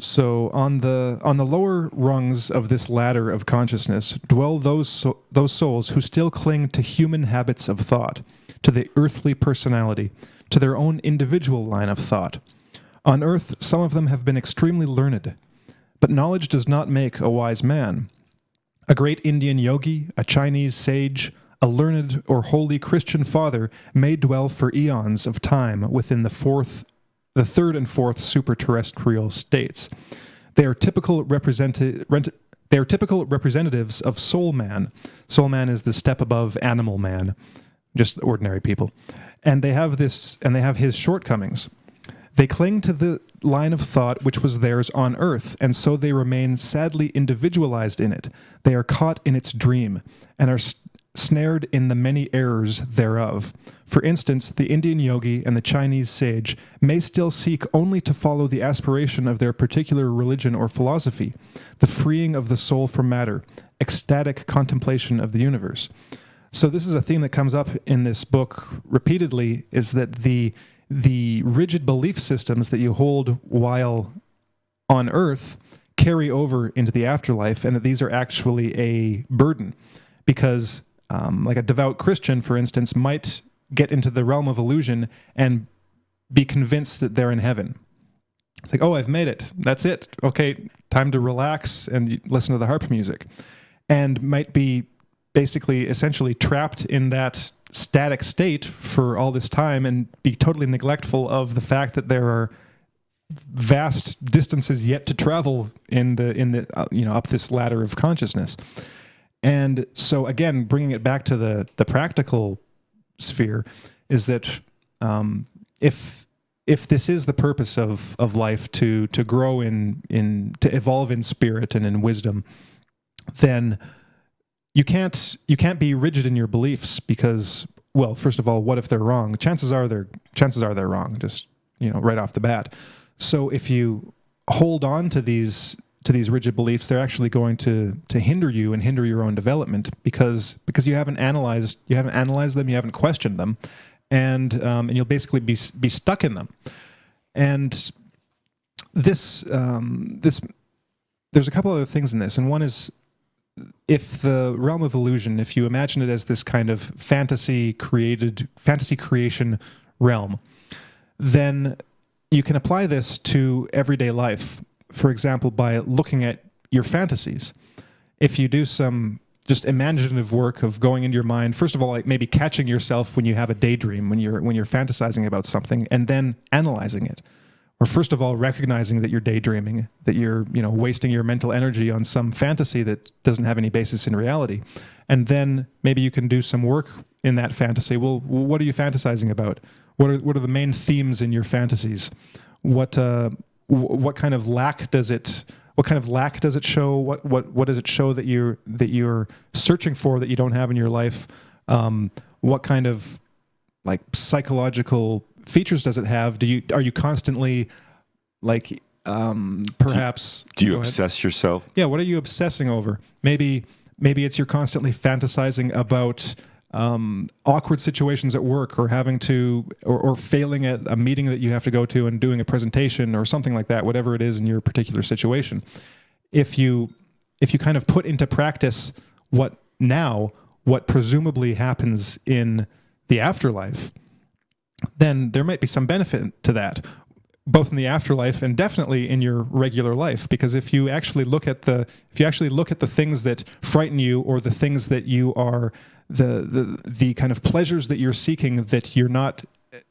So on the lower rungs of this ladder of consciousness dwell those souls who still cling to human habits of thought, to the earthly personality, to their own individual line of thought. On earth, some of them have been extremely learned, but knowledge does not make a wise man. A great Indian yogi, a Chinese sage, a learned or holy Christian father may dwell for eons of time within the third and fourth superterrestrial states. They are typical representatives of soul man. Soul man is the step above animal man, just ordinary people. And they have his shortcomings. They cling to the line of thought which was theirs on earth, and so they remain sadly individualized in it. They are caught in its dream, and are snared in the many errors thereof. For instance, the Indian yogi and the Chinese sage may still seek only to follow the aspiration of their particular religion or philosophy, the freeing of the soul from matter, ecstatic contemplation of the universe. So this is a theme that comes up in this book repeatedly, is that the rigid belief systems that you hold while on earth carry over into the afterlife, and that these are actually a burden. Because like a devout Christian, for instance, might get into the realm of illusion and be convinced that they're in heaven. It's like, oh, I've made it. That's it. Okay, time to relax and listen to the harp music. And might be basically essentially trapped in that static state for all this time and be totally neglectful of the fact that there are vast distances yet to travel in the up this ladder of consciousness. And so again, bringing it back to the practical sphere, is that if this is the purpose of life, to grow to evolve in spirit and in wisdom, then you can't be rigid in your beliefs, because, well, first of all, what if they're wrong? Chances are they're wrong, just right off the bat. So if you hold on to these rigid beliefs, they're actually going to hinder you and hinder your own development, because you haven't analyzed them, you haven't questioned them, and you'll basically be stuck in them. And this there's a couple other things in this, and one is, if the realm of illusion, if you imagine it as this kind of fantasy creation realm, then you can apply this to everyday life. For example, by looking at your fantasies. If you do some just imaginative work of going into your mind, first of all, like maybe catching yourself when you have a daydream, when you're fantasizing about something, and then analyzing it. Or first of all, recognizing that you're daydreaming, that you're wasting your mental energy on some fantasy that doesn't have any basis in reality. And then maybe you can do some work in that fantasy. Well, what are you fantasizing about? What are the main themes in your fantasies? What kind of lack does it show? What does it show that you're searching for that you don't have in your life? What kind of like psychological features does it have? Are you constantly like perhaps do you obsess yourself? Yeah, what are you obsessing over? Maybe it's you're constantly fantasizing about awkward situations at work, or having to or failing at a meeting that you have to go to and doing a presentation or something like that, whatever it is in your particular situation. If you kind of put into practice what presumably happens in the afterlife, then there might be some benefit to that, both in the afterlife and definitely in your regular life. Because if you actually look at the things that frighten you, or the things that you are the kind of pleasures that you're seeking that you're not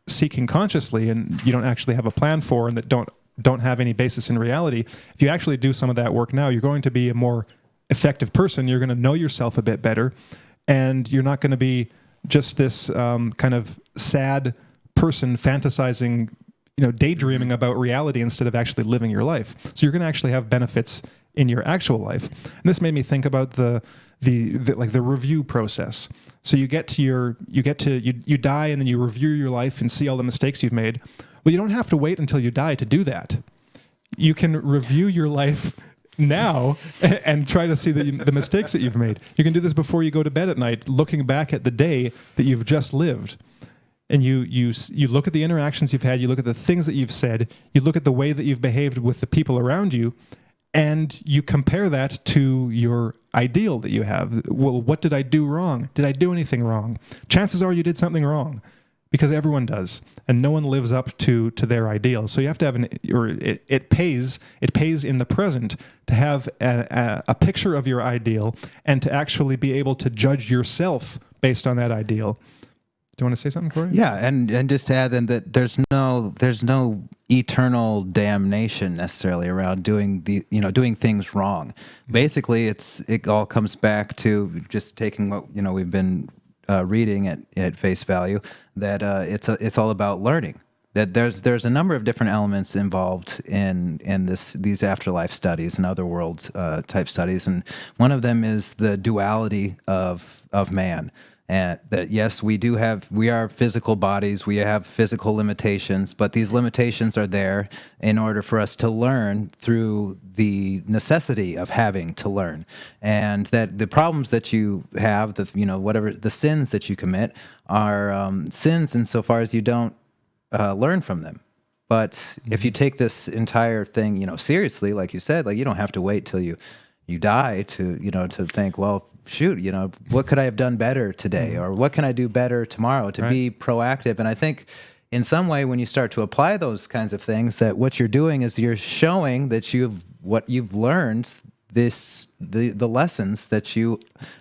seeking consciously, and you don't actually have a plan for, and that don't have any basis in reality, if you actually do some of that work now, you're going to be a more effective person. You're going to know yourself a bit better, and you're not going to be just this kind of sad person fantasizing, daydreaming about reality instead of actually living your life. So you're going to actually have benefits in your actual life. And this made me think about the review process. So you die, and then you review your life and see all the mistakes you've made. Well, you don't have to wait until you die to do that. You can review your life now and try to see the mistakes that you've made. You can do this before you go to bed at night, looking back at the day that you've just lived. And you look at the interactions you've had, you look at the things that you've said, you look at the way that you've behaved with the people around you, and you compare that to your ideal that you have. Well, what did I do wrong? Did I do anything wrong? Chances are you did something wrong, because everyone does, and no one lives up to their ideal. So you have to have it pays in the present to have a picture of your ideal, and to actually be able to judge yourself based on that ideal. Do you want to say something, Corey? Yeah, and just to add then that there's no eternal damnation necessarily around doing things wrong. Basically, it all comes back to just taking what we've been reading at face value, that it's all about learning. That there's a number of different elements involved in these afterlife studies and other worlds type studies, and one of them is the duality of man. And that, yes, we are physical bodies, we have physical limitations, but these limitations are there in order for us to learn through the necessity of having to learn. And that the problems that you have, whatever the sins that you commit, are sins insofar as you don't learn from them. But if you take this entire thing, seriously, like you said, you don't have to wait till you die to think, well, shoot, what could I have done better today? Or what can I do better tomorrow to be proactive? And I think in some way, when you start to apply those kinds of things, that what you're doing is you're showing that what you've learned, the lessons that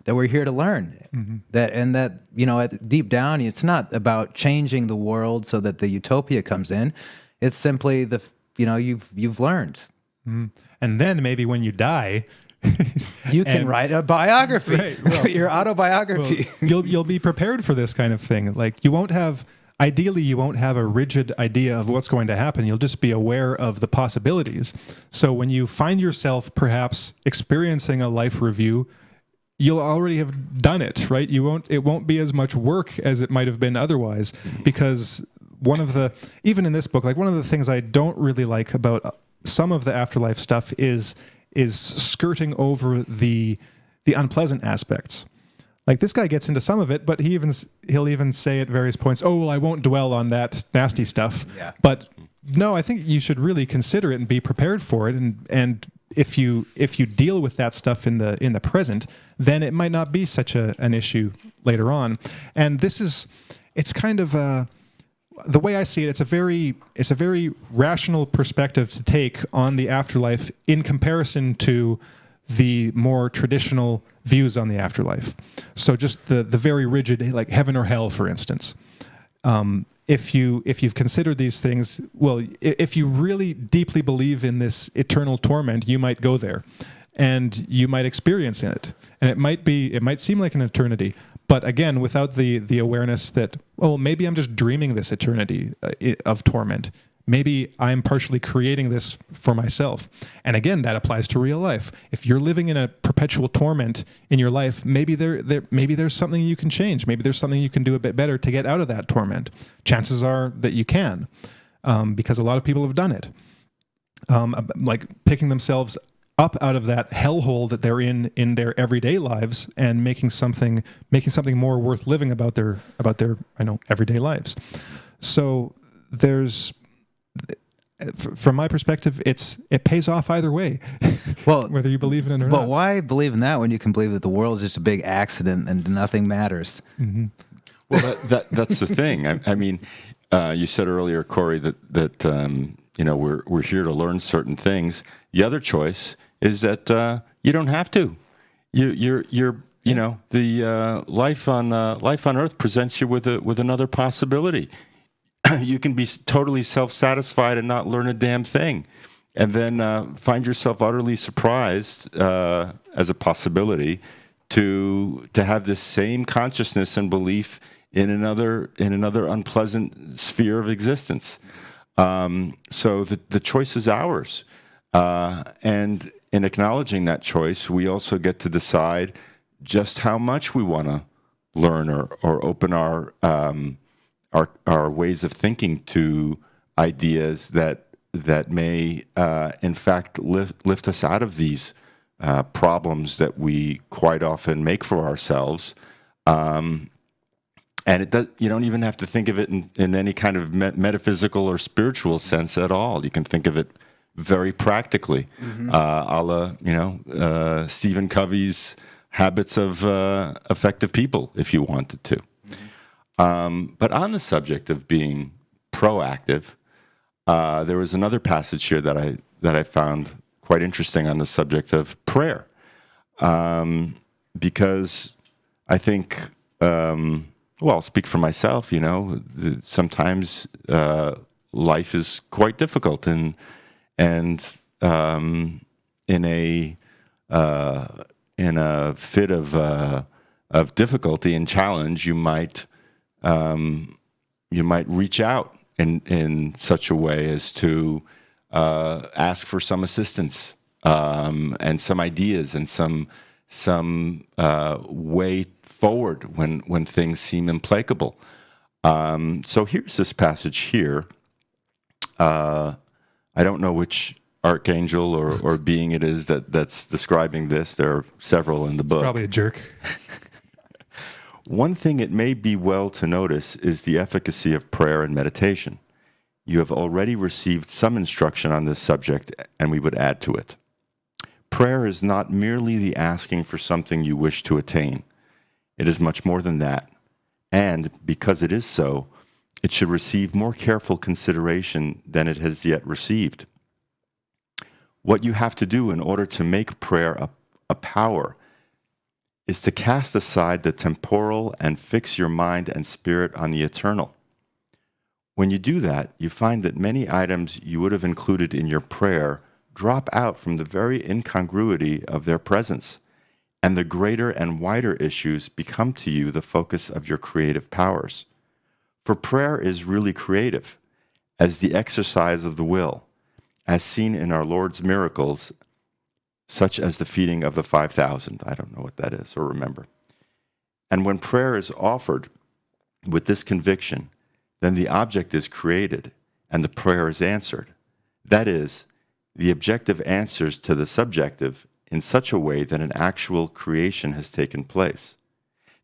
we're here to learn. Mm-hmm. That deep down, it's not about changing the world so that the utopia comes in. It's simply you've learned. Mm-hmm. And then maybe when you die, you can write a biography, right, well, your autobiography. Well, you'll be prepared for this kind of thing. Like you won't have a rigid idea of what's going to happen. You'll just be aware of the possibilities. So when you find yourself perhaps experiencing a life review, you'll already have done it, right? It won't be as much work as it might have been otherwise, because even in this book, one of the things I don't really like about some of the afterlife stuff is skirting over the unpleasant aspects. Like this guy gets into some of it, but he'll even say at various points, "Oh, well, I won't dwell on that nasty stuff." Yeah. But no, I think you should really consider it and be prepared for it. And if you deal with that stuff in the present, then it might not be such an issue later on. And it's kind of the way I see it. It's a very rational perspective to take on the afterlife in comparison to the more traditional views on the afterlife. So just the very rigid, like heaven or hell, for instance. If you've considered these things, well, if you really deeply believe in this eternal torment, you might go there, and you might experience it, and it might seem like an eternity. But again, without the awareness that, oh, maybe I'm just dreaming this eternity of torment. Maybe I'm partially creating this for myself. And again, that applies to real life. If you're living in a perpetual torment in your life, maybe there's something you can change. Maybe there's something you can do a bit better to get out of that torment. Chances are that you can, because a lot of people have done it. Like picking themselves up out of that hellhole that they're in their everyday lives and making something more worth living about their everyday lives. So from my perspective, it pays off either way. Well, whether you believe in it or not. But why believe in that when you can believe that the world is just a big accident and nothing matters? Mm-hmm. Well, that's the thing. I mean, you said earlier, Corey, that we're here to learn certain things. The other choice is that you don't have to. The life on Earth presents you with another possibility. You can be totally self-satisfied and not learn a damn thing, and then find yourself utterly surprised as a possibility to have this same consciousness and belief in another unpleasant sphere of existence. So the choice is ours, and in acknowledging that choice, we also get to decide just how much we want to learn or open our ways of thinking to ideas that may, in fact, lift us out of these problems that we quite often make for ourselves. And you don't even have to think of it in any kind of metaphysical or spiritual sense at all. You can think of it very practically, a la Stephen Covey's Habits of Effective People, if you wanted to. But on the subject of being proactive, there was another passage here that I found quite interesting on the subject of prayer, because I think, I'll speak for myself. Sometimes life is quite difficult, and in a fit of difficulty and challenge, you might reach out in such a way as to ask for some assistance and some ideas and some way forward when things seem implacable. So here's this passage here. I don't know which archangel or being it is that's describing this. There are several in the book. Probably a jerk. One thing it may be well to notice is the efficacy of prayer and meditation. You have already received some instruction on this subject, and we would add to it. Prayer is not merely the asking for something you wish to attain. It is much more than that. And because it is so, it should receive more careful consideration than it has yet received. What you have to do in order to make prayer a power is to cast aside the temporal and fix your mind and spirit on the eternal. When you do that, you find that many items you would have included in your prayer drop out from the very incongruity of their presence, and the greater and wider issues become to you the focus of your creative powers. For prayer is really creative, as the exercise of the will, as seen in our Lord's miracles, such as the feeding of the 5,000. I don't know what that is or remember. And when prayer is offered with this conviction, then the object is created and the prayer is answered. That is, the objective answers to the subjective in such a way that an actual creation has taken place.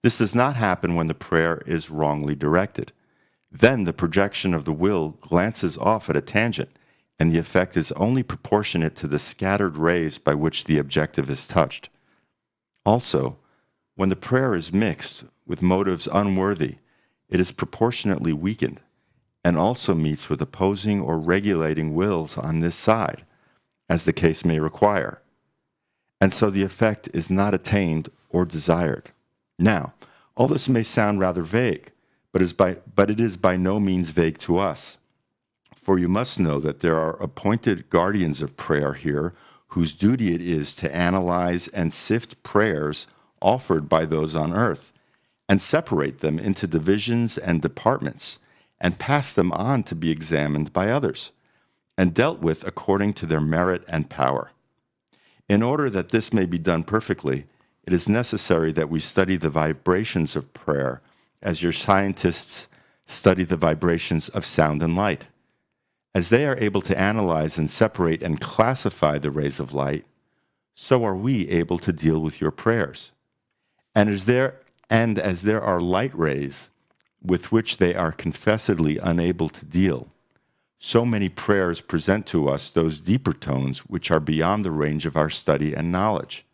This does not happen when the prayer is wrongly directed. Then the projection of the will glances off at a tangent, and the effect is only proportionate to the scattered rays by which the objective is touched. Also, when the prayer is mixed with motives unworthy, it is proportionately weakened, and also meets with opposing or regulating wills on this side, as the case may require. And so the effect is not attained or desired. Now, all this may sound rather vague, but it is by no means vague to us. For you must know that there are appointed guardians of prayer here whose duty it is to analyze and sift prayers offered by those on earth, and separate them into divisions and departments, and pass them on to be examined by others, and dealt with according to their merit and power. In order that this may be done perfectly, it is necessary that we study the vibrations of prayer as your scientists study the vibrations of sound and light. As they are able to analyze and separate and classify the rays of light, so are we able to deal with your prayers. And as there are light rays with which they are confessedly unable to deal, so many prayers present to us those deeper tones which are beyond the range of our study and knowledge.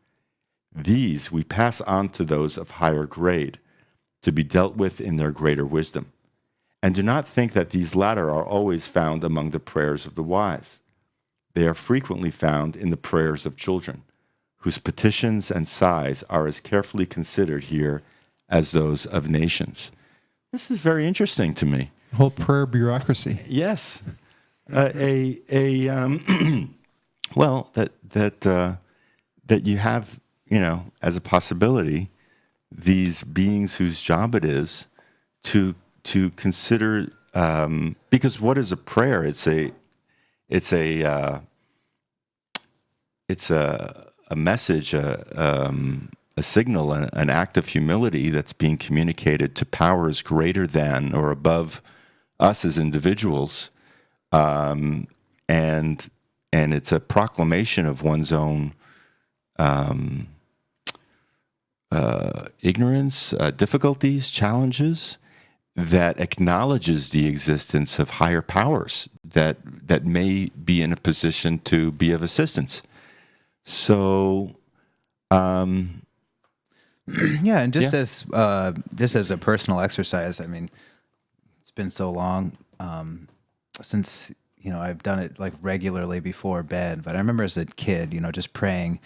These we pass on to those of higher grade, to be dealt with in their greater wisdom. And do not think that these latter are always found among the prayers of the wise. They are frequently found in the prayers of children, whose petitions and sighs are as carefully considered here as those of nations. This is very interesting to me. Whole prayer bureaucracy. Yes. Well, that you have, as a possibility, these beings whose job it is to consider, because what is a prayer? It's a message, a signal, an act of humility that's being communicated to powers greater than or above us as individuals, and it's a proclamation of one's own ignorance, difficulties, challenges, that acknowledges the existence of higher powers that may be in a position to be of assistance. So, yeah, and just as a personal exercise, I mean, it's been so long since I've done it like regularly before bed. But I remember as a kid, just praying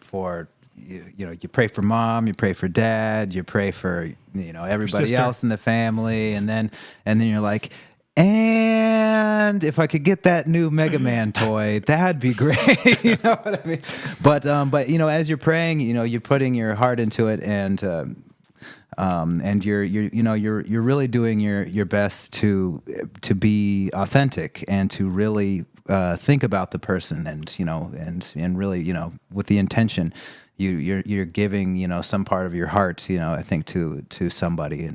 for. You pray for mom, you pray for dad, you pray for everybody else in the family, and then you're like, and if I could get that new Mega Man toy, that'd be great. You know what I mean? But as you're praying, you're putting your heart into it, and you're really doing your best to be authentic and to really think about the person, and really with the intention. You're giving some part of your heart I think to somebody,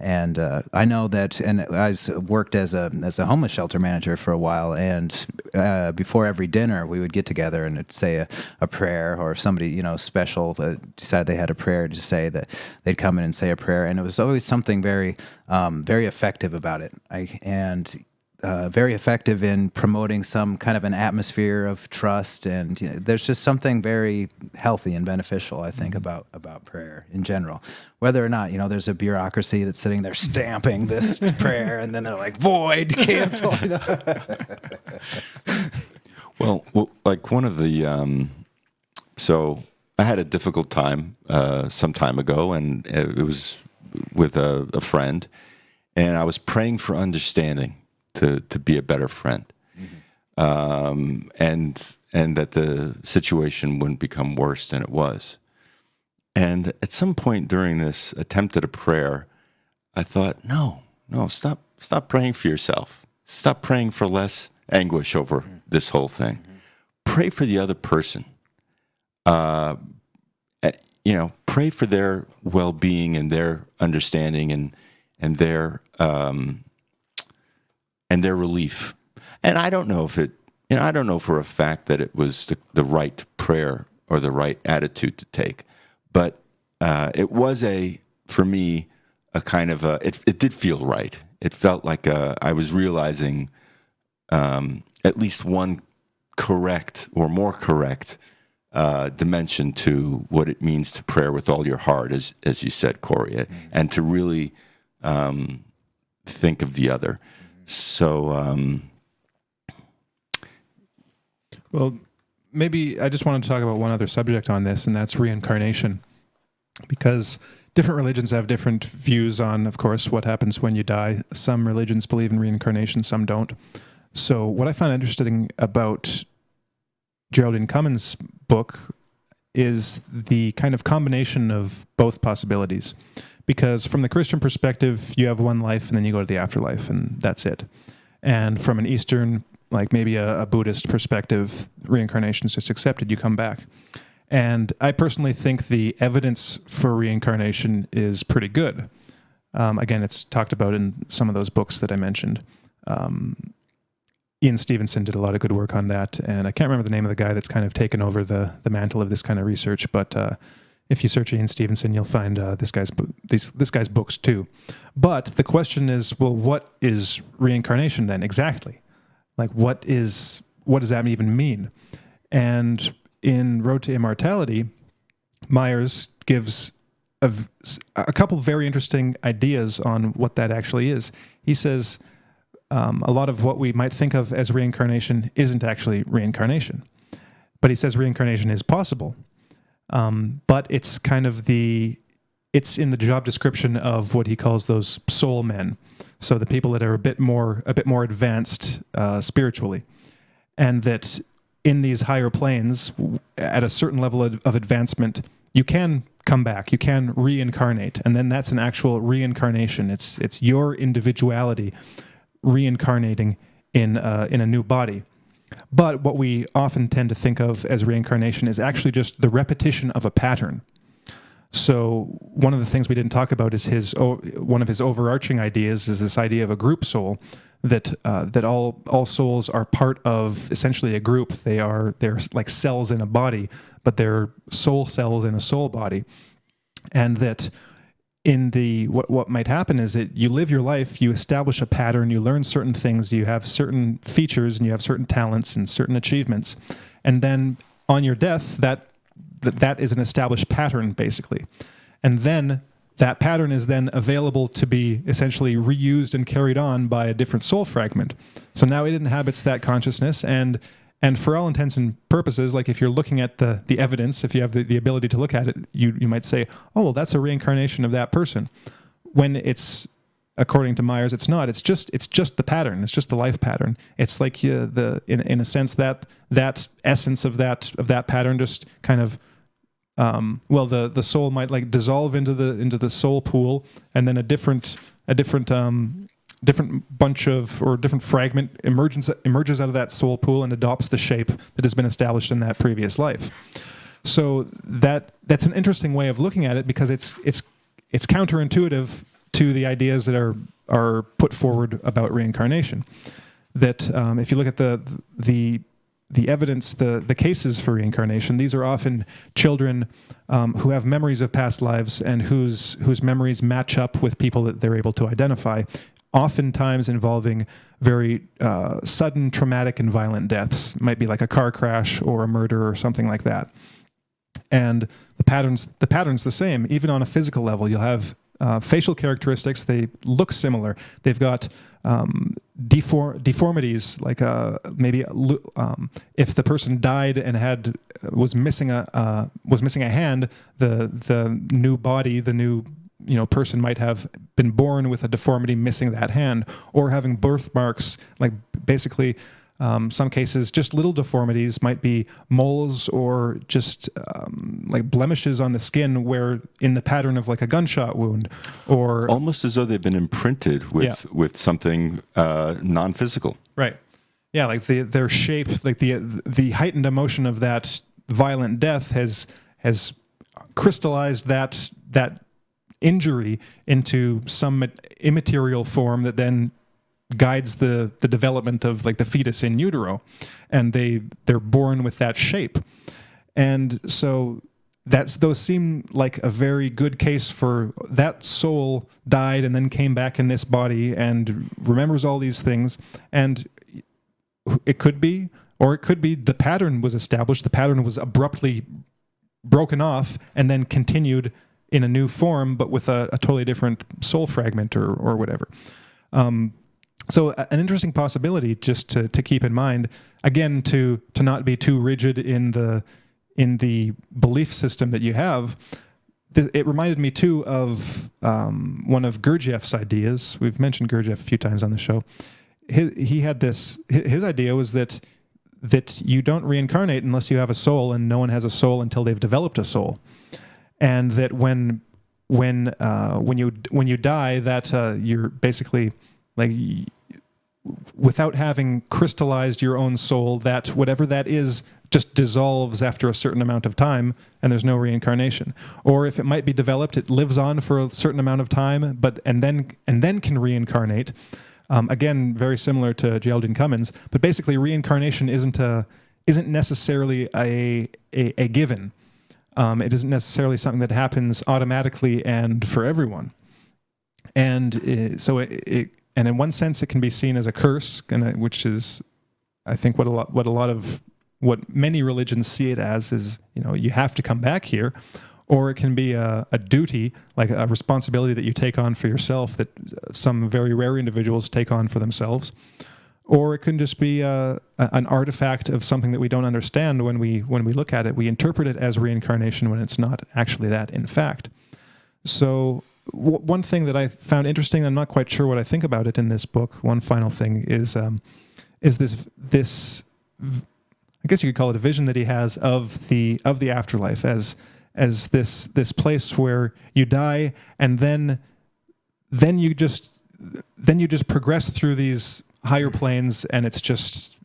and I know that, and I worked as a homeless shelter manager for a while, and before every dinner we would get together and it'd say a prayer, or if somebody special decided they had a prayer to say, that they'd come in and say a prayer, and it was always something very very effective about it. Very effective in promoting some kind of an atmosphere of trust, and there's just something very healthy and beneficial, I think, about prayer in general. Whether or not there's a bureaucracy that's sitting there stamping this prayer, and then they're like, void, cancel. Well, like one of the so I had a difficult time some time ago, and it was with a friend, and I was praying for understanding. To be a better friend, and that the situation wouldn't become worse than it was. And at some point during this attempt at a prayer, I thought, no, stop praying for yourself. Stop praying for less anguish over this whole thing. Pray for the other person. Pray for their well-being and their understanding and their relief. And I don't know if I don't know for a fact that it was the right prayer or the right attitude to take, but it was for me, a kind of it did feel right. It felt like I was realizing at least one correct or more correct dimension to what it means to prayer with all your heart, as you said, Corey, and to really think of the other. So, well, maybe I just wanted to talk about one other subject on this, and that's reincarnation, because different religions have different views on, of course, what happens when you die. Some religions believe in reincarnation, some don't. So what I find interesting about Geraldine Cummins' book is the kind of combination of both possibilities. Because from the Christian perspective, you have one life and then you go to the afterlife and that's it. And from an Eastern, like maybe a Buddhist perspective, reincarnation is just accepted, you come back. And I personally think the evidence for reincarnation is pretty good. Again, it's talked about in some of those books that I mentioned. Ian Stevenson did a lot of good work on that, and I can't remember the name of the guy that's kind of taken over the mantle of this kind of research, but if you search Ian Stevenson, you'll find this guy's books too. But the question is, well, what is reincarnation then exactly? Like, what does that even mean? And in Road to Immortality, Myers gives a couple very interesting ideas on what that actually is. He says a lot of what we might think of as reincarnation isn't actually reincarnation. But he says reincarnation is possible. But it's kind of it's in the job description of what he calls those soul men. So the people that are a bit more advanced spiritually. And that in these higher planes, at a certain level of advancement, you can come back, you can reincarnate. And then that's an actual reincarnation. It's your individuality reincarnating in a new body. But what we often tend to think of as reincarnation is actually just the repetition of a pattern. So one of the things we didn't talk about is one of his overarching ideas is this idea of a group soul, that all souls are part of essentially a group. They're like cells in a body, but they're soul cells in a soul body, and that in what might happen is that you live your life, you establish a pattern, you learn certain things, you have certain features, and you have certain talents and certain achievements, and then on your death, that is an established pattern, basically. And then that pattern is then available to be essentially reused and carried on by a different soul fragment. So now it inhabits that consciousness, and for all intents and purposes, like if you're looking at the evidence, if you have the ability to look at it, you might say, oh, well, that's a reincarnation of that person. When it's, according to Myers, it's not. It's just the pattern. It's just the life pattern. It's like in a sense that essence of that pattern just kind of the soul might like dissolve into the soul pool, and then a different bunch of or different fragment emerges out of that soul pool and adopts the shape that has been established in that previous life. So that's an interesting way of looking at it, because it's counterintuitive to the ideas that are put forward about reincarnation. That if you look at the evidence, the cases for reincarnation, these are often children who have memories of past lives and whose memories match up with people that they're able to identify, oftentimes involving very sudden, traumatic, and violent deaths. It might be like a car crash or a murder or something like that. And the pattern's the same. Even on a physical level, you'll have facial characteristics. They look similar. They've got deformities, like maybe if the person died and was missing a hand, the new body, the new person might have been born with a deformity missing that hand, or having birthmarks, like basically some cases just little deformities, might be moles or just like blemishes on the skin where in the pattern of like a gunshot wound, or almost as though they've been imprinted with something non-physical. Right. Yeah, like their shape, like the heightened emotion of that violent death has crystallized that injury into some immaterial form that then guides the development of like the fetus in utero, and they're born with that shape. And so those seem like a very good case for that soul died and then came back in this body and remembers all these things. And it could be, or it could be the pattern was established, the pattern was abruptly broken off and then continued in a new form, but with a totally different soul fragment or whatever. So an interesting possibility just to keep in mind, again, to not be too rigid in the belief system that you have. It reminded me too of one of Gurdjieff's ideas. We've mentioned Gurdjieff a few times on the show. He had this. His idea was that you don't reincarnate unless you have a soul, and no one has a soul until they've developed a soul, and that when you die, that you're basically like, without having crystallized your own soul, that whatever that is just dissolves after a certain amount of time, and there's no reincarnation. Or if it might be developed, it lives on for a certain amount of time, and then can reincarnate. Again, very similar to Geraldine Cummins, but basically reincarnation isn't necessarily a given. It isn't necessarily something that happens automatically and for everyone. And so and in one sense, it can be seen as a curse, which is, I think, what many religions see it as is, you have to come back here, or it can be a duty, like a responsibility that you take on for yourself that some very rare individuals take on for themselves, or it can just be an artifact of something that we don't understand when we look at it. We interpret it as reincarnation when it's not actually that, in fact. So one thing that I found interesting, I'm not quite sure what I think about it in this book, one final thing, is this I guess you could call it a vision that he has of the afterlife as this place where you die and then you just progress through these higher planes, and it's just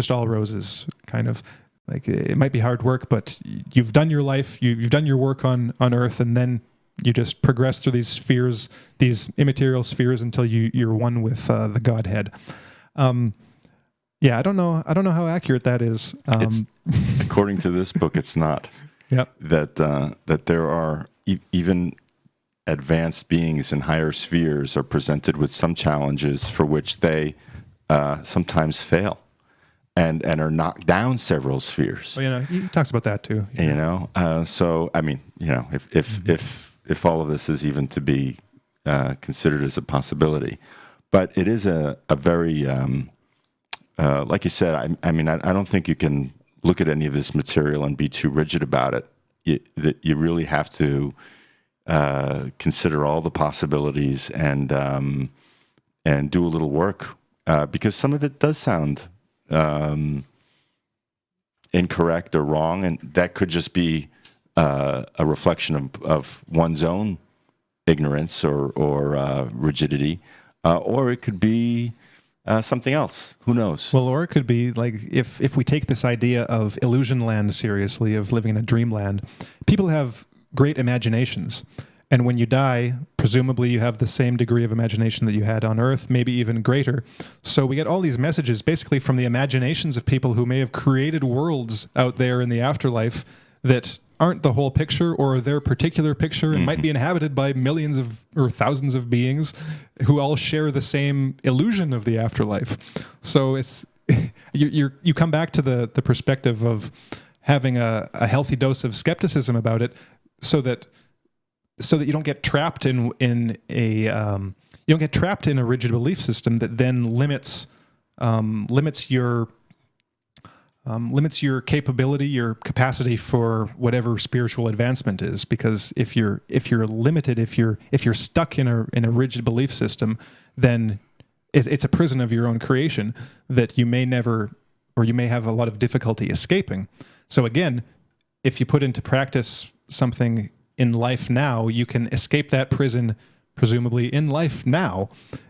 all roses, kind of. Like, it might be hard work, but you've done your life, you've done your work on Earth, and then you just progress through these spheres, these immaterial spheres, until you're one with the Godhead. Yeah, I don't know how accurate that is. According to this book, it's not. Yep. That there are even advanced beings in higher spheres are presented with some challenges for which they sometimes fail, and are knocked down several spheres. Well, he talks about that too. So I mean, if all of this is even to be considered as a possibility, but it is a very like you said. I don't think you can look at any of this material and be too rigid about it. That you really have to consider all the possibilities and do a little work, because some of it does sound incorrect or wrong, and that could just be a reflection of one's own ignorance or rigidity, or it could be something else. Who knows? Well, or it could be like, if we take this idea of illusion land seriously, of living in a dreamland, people have great imaginations. And when you die, presumably you have the same degree of imagination that you had on Earth, maybe even greater. So we get all these messages basically from the imaginations of people who may have created worlds out there in the afterlife that aren't the whole picture or their particular picture, and might be inhabited by millions or thousands of beings who all share the same illusion of the afterlife. So it's you come back to the perspective of having a healthy dose of skepticism about it, so that you don't get trapped in a rigid belief system that then limits your capability, your capacity for whatever spiritual advancement is. Because if you're limited, if you're stuck in a rigid belief system, then it's a prison of your own creation that you may never, or you may have a lot of difficulty escaping. So again, if you put into practice something in life now, you can escape that prison, presumably in life now,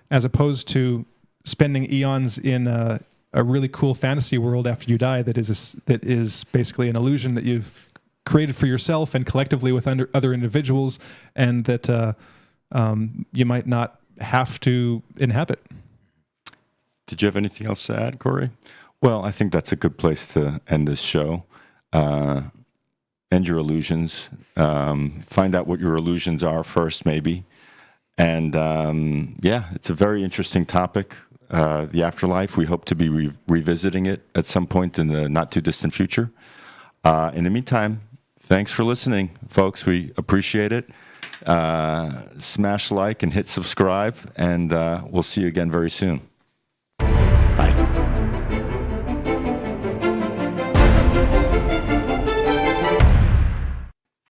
as opposed to spending eons in a really cool fantasy world after you die that is basically an illusion that you've created for yourself and collectively with other individuals, and that you might not have to inhabit. Did you have anything else to add, Corey? Well, I think that's a good place to end this show. end your illusions. Find out what your illusions are first, maybe. And yeah, it's a very interesting topic, the afterlife. We hope to be revisiting it at some point in the not too distant future. In the meantime, thanks for listening, folks. We appreciate it. Smash like and hit subscribe, and we'll see you again very soon.